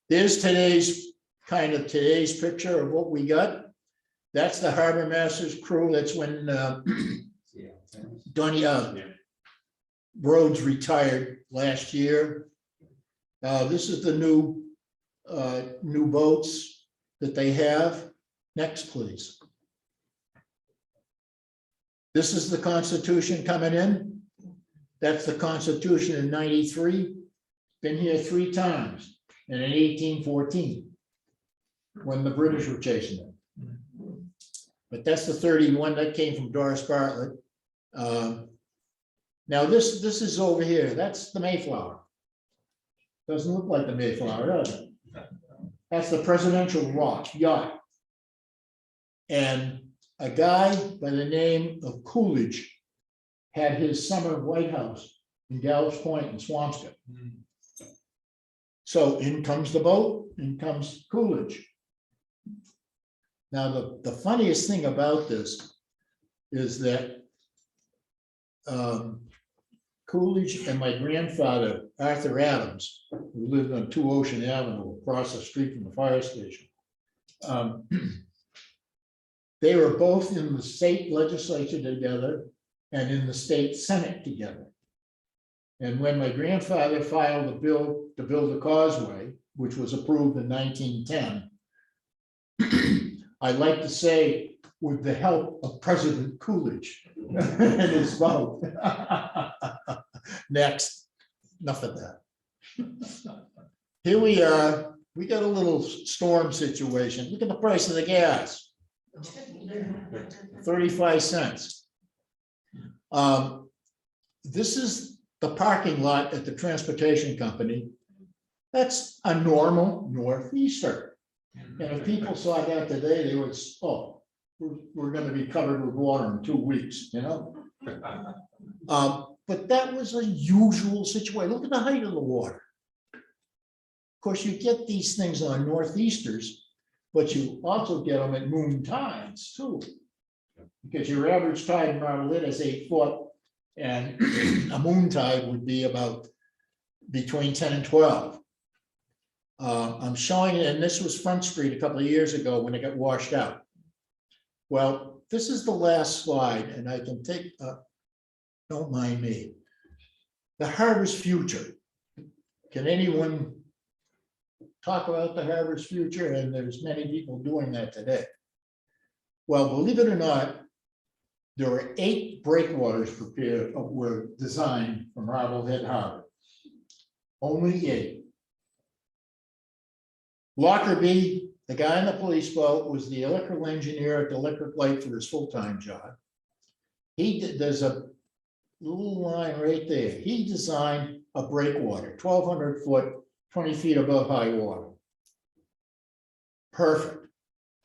There's today's picture of what we got. That's the Harbor Masters crew. That's when Donnie Rhodes retired last year. This is the new boats that they have. Next, please. This is the Constitution coming in. That's the Constitution in '93. Been here 3 times, and in 1814, when the British were chasing it. But that's the 31 that came from Doris Bartlett. Now this is over here. That's the Mayflower. Doesn't look like the Mayflower, does it? That's the presidential yacht. And a guy by the name of Coolidge had his summer White House in Gallows Point in Swampscott. So in comes the boat, in comes Coolidge. Now, the funniest thing about this is that Coolidge and my grandfather, Arthur Adams, who lived on 2 Ocean Avenue across the street from the fire station, they were both in the state legislature together and in the state senate together. And when my grandfather filed a bill to build a causeway, which was approved in 1910, I'd like to say with the help of President Coolidge and his vote. Next, enough of that. Here we are, we got a little storm situation. Look at the price of the gas. 35 cents. This is the parking lot at the transportation company. That's a normal northeaster. And if people saw that today, they would, oh, we're going to be covered with water in 2 weeks, you know? But that was a usual situation. Look at the height of the water. Of course, you get these things on northeasters, but you also get them at moon tides too. Because your average tide in Marblehead is 8 foot, and a moon tide would be about between 10 and 12. I'm showing it, and this was Front Street a couple of years ago when it got washed out. Well, this is the last slide, and I can take, don't mind me. The harbor's future. Can anyone talk about the harbor's future? And there's many people doing that today. Well, believe it or not, there were 8 breakwaters prepared, were designed for Marblehead Harbor. Only 8. Lockerbie, the guy in the police boat, was the electrical engineer at the electric light for his full-time job. There's a little line right there. He designed a breakwater, 1,200 foot, 20 feet above high water. Perfect.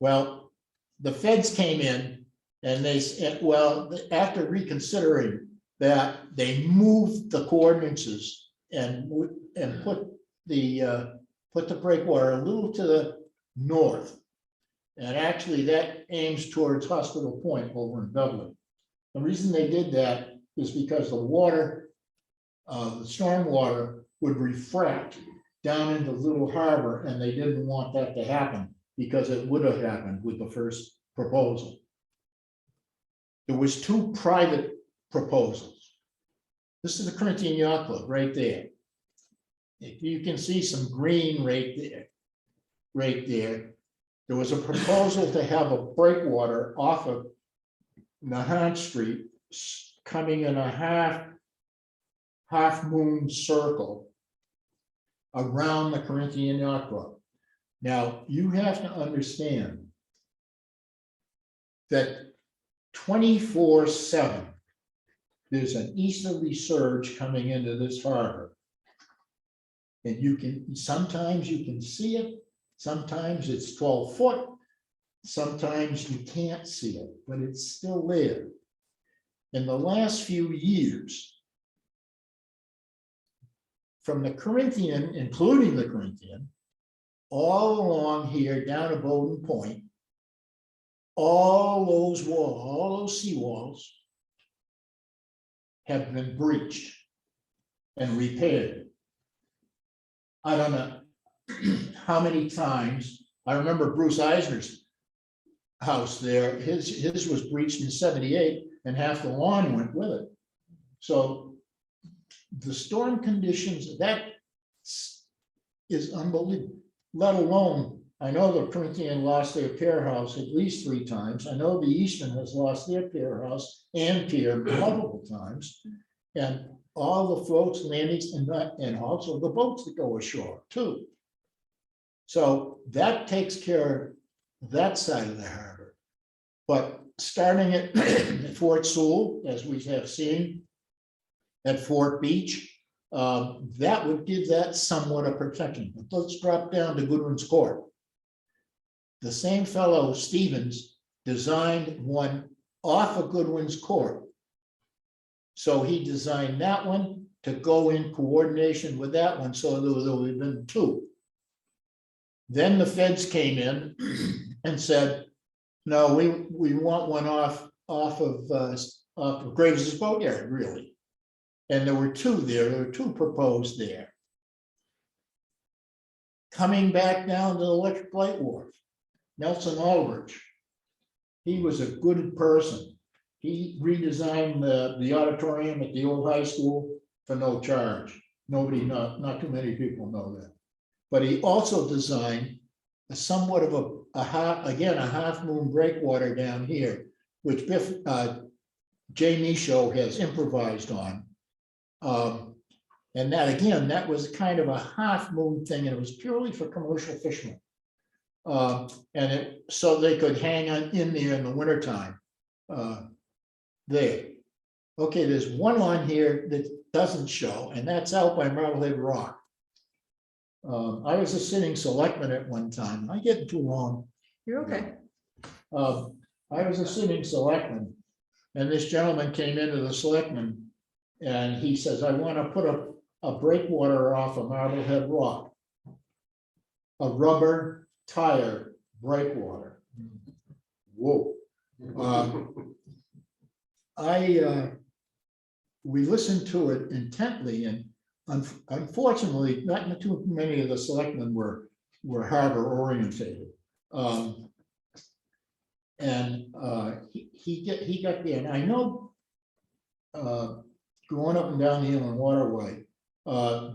Well, the feds came in and they said, well, after reconsidering that, they moved the coordinates and put the breakwater a little to the north. And actually that aims towards Hospital Point over in Dublin. The reason they did that is because the water, the storm water would refract down into Little Harbor, and they didn't want that to happen because it would have happened with the first proposal. There was 2 private proposals. This is the Corinthian Yacht Club right there. If you can see some green right there, there was a proposal to have a breakwater off of Nahant Street coming in a half moon circle around the Corinthian Yacht Club. Now, you have to understand that 24/7, there's an easterly surge coming into this harbor. And sometimes you can see it, sometimes it's 12 foot, sometimes you can't see it, but it's still there. In the last few years, from the Corinthian, including the Corinthian, all along here down to Bowden Point, all those walls, all those seawalls have been breached and repaired. I don't know how many times. I remember Bruce Eisner's house there. His was breached in '78, and half the lawn went with it. So the storm conditions, that is unbelievable. Let alone, I know the Corinthian lost their pier house at least 3 times. I know the Eastern has lost their pier house and pier multiple times. And all the floats, landings, and also the boats that go ashore too. So that takes care of that side of the harbor. But starting at Fort Sewell, as we have seen at Fort Beach, that would give that somewhat of protection. But let's drop down to Goodwin's Court. The same fellow, Stevens, designed one off of Goodwin's Court. So he designed that one to go in coordination with that one, so there would have been 2. Then the feds came in and said, no, we want one off of Graves' Boatyard, really. And there were 2 there. There were 2 proposed there. Coming back down to the Electric Light Wharf, Nelson Aldrich. He was a good person. He redesigned the auditorium at the old high school for no charge. Not too many people know that. But he also designed somewhat of a half moon breakwater down here, which Jay Michaud has improvised on. And that, again, that was kind of a half moon thing, and it was purely for commercial fishermen. So they could hang on in there in the wintertime. There. Okay, there's one on here that doesn't show, and that's out by Marblehead Rock. I was a sitting selectman at one time. I get too long. You're okay. I was a sitting selectman, and this gentleman came into the selectman, and he says, I want to put a breakwater off of Marblehead Rock. A rubber tire breakwater. Whoa. We listened to it intently, and unfortunately, not too many of the selectmen were harbor orientated. He got there, and I know going up and down the Inland Waterway,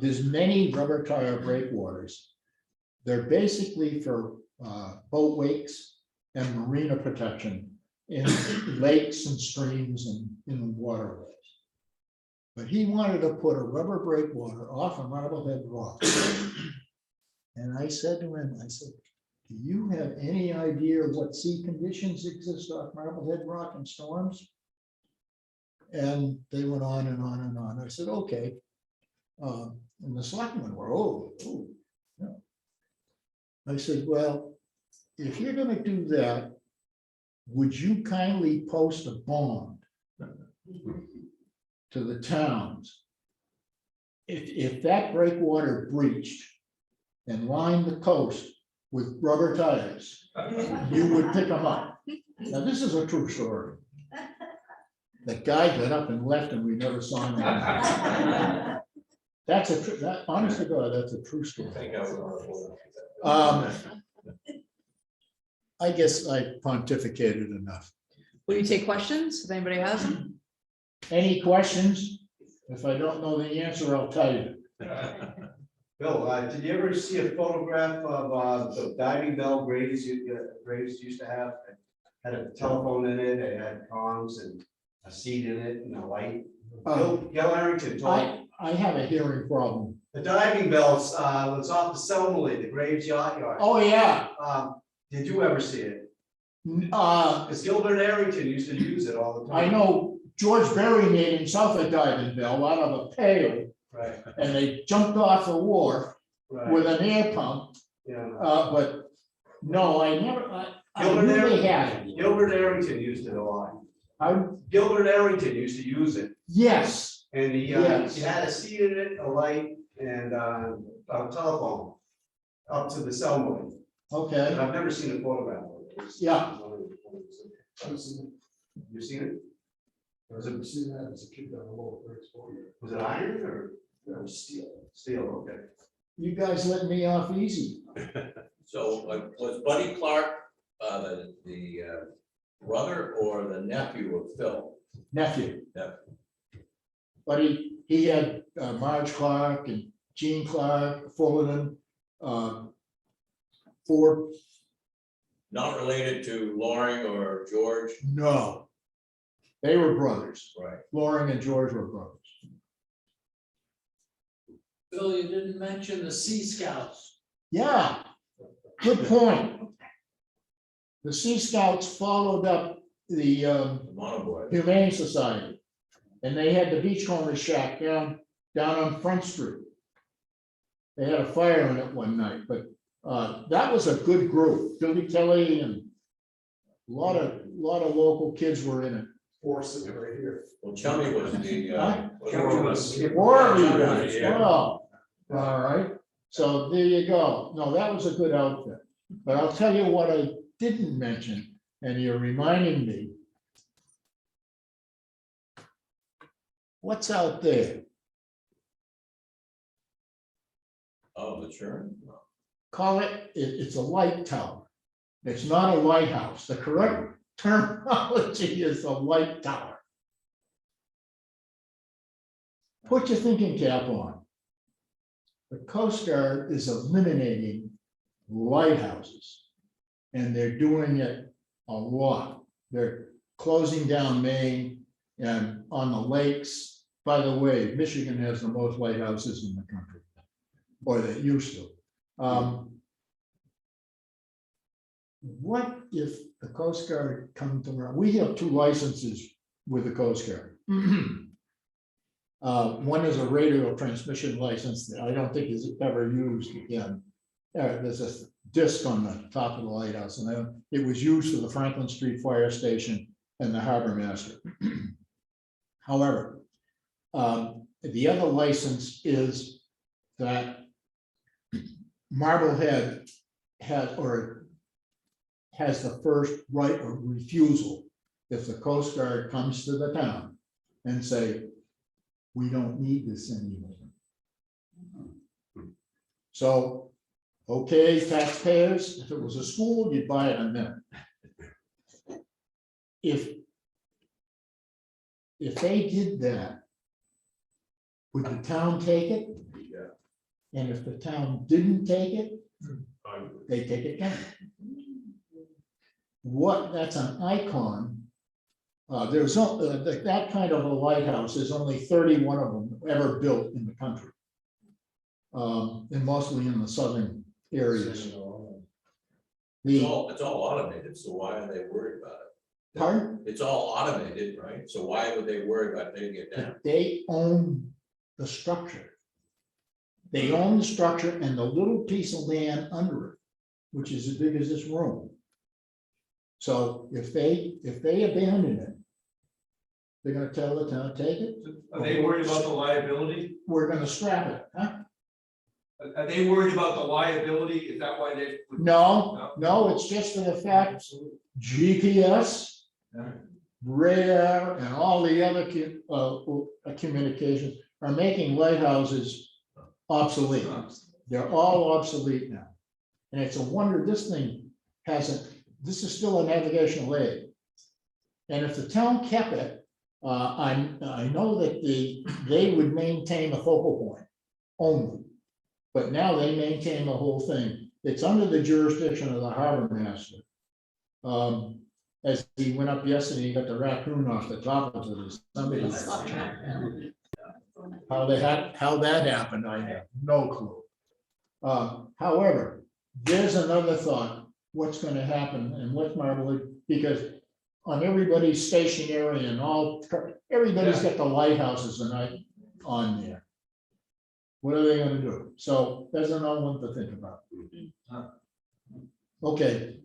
there's many rubber tire breakwaters. They're basically for boat wakes and marina protection in lakes and streams and inland waterways. But he wanted to put a rubber breakwater off of Marblehead Rock. And I said to him, I said, do you have any idea what sea conditions exist off Marblehead Rock in storms? And they went on and on and on. I said, okay. And the selectmen were, yeah. I said, well, if you're gonna do that, would you kindly post a bond to the towns? If that breakwater breached and lined the coast with rubber tires, you would pick them up. Now, this is a true story. The guy got up and left and we never saw him again. That's that honest to God, that's a true story. I guess I pontificated enough. Will you take questions if anybody has them? Any questions? If I don't know the answer, I'll tell you. Bill, did you ever see a photograph of the diving bell Graves used to have? It had a telephone in it, it had comms and a seat in it and a light. Gil Arrington told I have a hearing problem. the diving bells was off the Selmley, the Graves Yacht Yard. Oh, yeah. Did you ever see it? I Because Gilbert Arrington used to use it all the time. know George Berry made himself a diving bell out of a pail, Right, and they jumped off the wharf right, with an air pump. yeah. But no, I never, I Gilbert knew they Arrington, had it. Gilbert Arrington used it a lot. I- Gilbert Arrington used to use it. Yes, And Yes. he had a seat in it, a light, and a telephone up to the Selmley. okay, I've never seen a photograph of it. Yeah. You seen it? I've never seen that as a kid on a little bridge. Was it iron or? That was steel. Steel, okay. you guys let me off easy. So was Buddy Clark, the brother or the nephew of Phil? Nephew. Yeah. But he had Marge Clark and Gene Clark, Fullerton, Ford. Not related to Loring or George? No. They were brothers. Right. Loring and George were brothers. Bill, you didn't mention the Sea Scouts. Yeah, good point. The Sea Scouts followed up the The Monoboy. Humane Society. And they had the Beachcomber shack down on Front Street. They had a fire in it one night, but that was a good group. Billy Kelly and a lot of local kids were in it. Force it right here. Well, Chummy was the. Huh? Chummy was- War of you guys, Yeah. well, all right, so there you go. No, that was a good outfit. But I'll tell you what I didn't mention, and you're reminding me. What's out there? Oh, the churn? Call it's a light tower. It's not a lighthouse. The correct terminology is a light tower. Put your thinking cap on. The Coast Guard is eliminating lighthouses. And they're doing it a lot. They're closing down Maine and on the lakes. By the way, Michigan has the most lighthouses in the country, or they used to. What if the Coast Guard comes around? We have 2 licenses with the Coast Guard. One is a radio transmission license that I don't think is ever used again. There's a disc on the top of the lighthouse, and it was used for the Franklin Street Fire Station and the Harbor Master. However, the other license is that Marblehead has the first right of refusal if the Coast Guard comes to the town and say, we don't need this anymore. So, okay, taxpayers, if it was a school, you'd buy it on them. If they did that, would the town take it? Yeah. And if the town didn't take it, they take it down. That's an icon. There's that kind of a lighthouse, there's only 31 of them ever built in the country. And mostly in the southern areas. It's The, all automated, so why are they worried about it? pardon? It's all automated, right? So why would they worry about taking it down? They own the structure. They own the structure and the little piece of land under it, which is as big as this room. So if they abandon it, they're gonna tell the town, take it, Are they worried about the liability? we're gonna scrap it, huh? Are they worried about the liability? Is that why they? No, it's just for the fact GPS, radar, and all the other communications are making lighthouses obsolete. They're all obsolete now. And it's a wonder this thing this is still a navigational aid. And if the town kept it, I know that they would maintain the focal point only. But now they maintain the whole thing. It's under the jurisdiction of the harbor master. As he went up yesterday, he got the raccoon off the top of it. How that happened, I have no clue. However, there's another thought, what's gonna happen and what Marblehead, because on everybody's stationary and everybody's got the lighthouses on there. What are they gonna do? So there's another one to think about. Okay,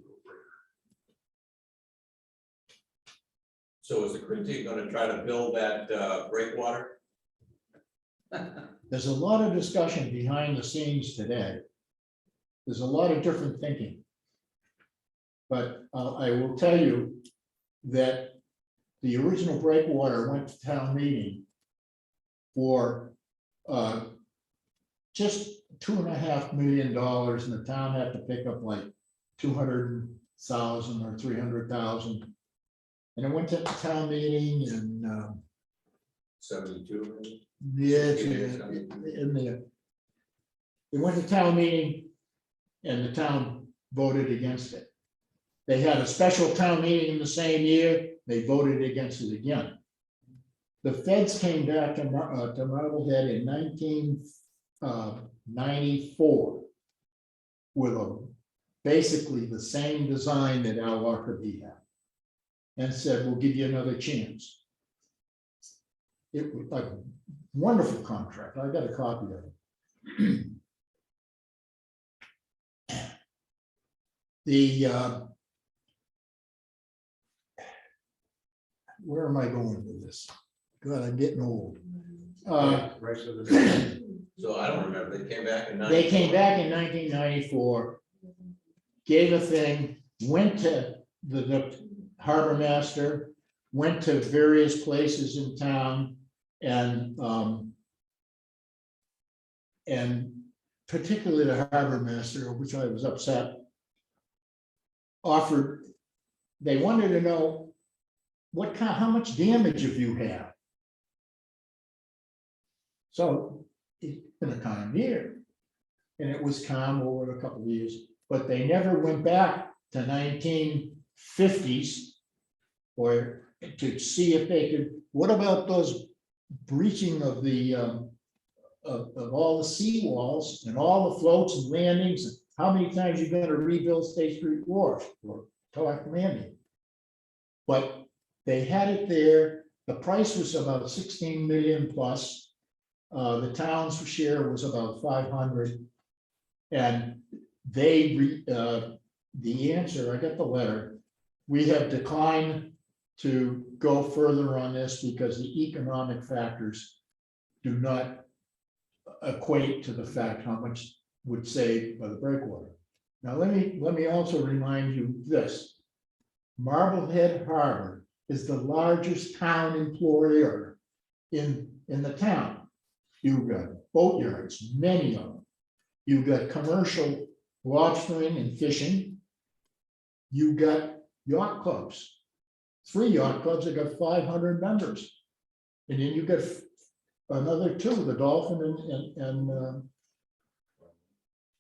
So is the critique gonna try to build that breakwater? there's a lot of discussion behind the scenes today. There's a lot of different thinking. But I will tell you that the original breakwater went to town meeting for just $2.5 million, and the town had to pick up like 200,000 or 300,000. And it went to town meeting and 72? yeah, in there. It went to town meeting and the town voted against it. They had a special town meeting in the same year, they voted against it again. The feds came back to Marblehead in 1994 with basically the same design that Al Lockerbie had, and said, we'll give you another chance. It was a wonderful contract. I got a copy of it. Where am I going with this? God, I'm getting old. So I don't remember, they came back in. They came back in 1994, gave a thing, went to the harbor master, went to various places in town, and particularly the harbor master, which I was upset, offered, they wanted to know how much damage have you had? So it's been a calm year, and it was calm over a couple of years, but they never went back to 1950s or to see if they could, what about those breaching of the of all the seawalls and all the floats and landings, and how many times you're going to rebuild State Street Wharf or Telegraph Landing? But they had it there. The price was about 16 million plus. The town's share was about 500. And the answer, I got the letter. We have declined to go further on this because the economic factors do not equate to the fact how much would save by the breakwater. Now, let me also remind you this. Marblehead Harbor is the largest town employer in the town. You've got boatyards, many of them. You've got commercial lobstering and fishing. You've got yacht clubs. 3 yacht clubs that got 500 members. And then you've got another 2, the Dolphin and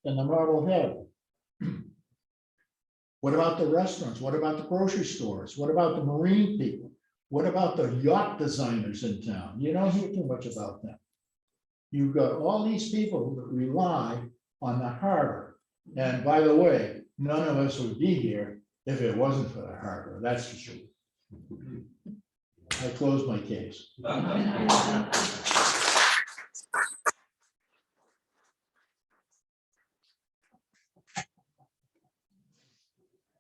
the Marblehead. What about the restaurants? What about the grocery stores? What about the marine people? What about the yacht designers in town? You don't hear too much about them. You've got all these people that rely on the harbor. And by the way, none of us would be here if it wasn't for the harbor, that's for sure. I close my case.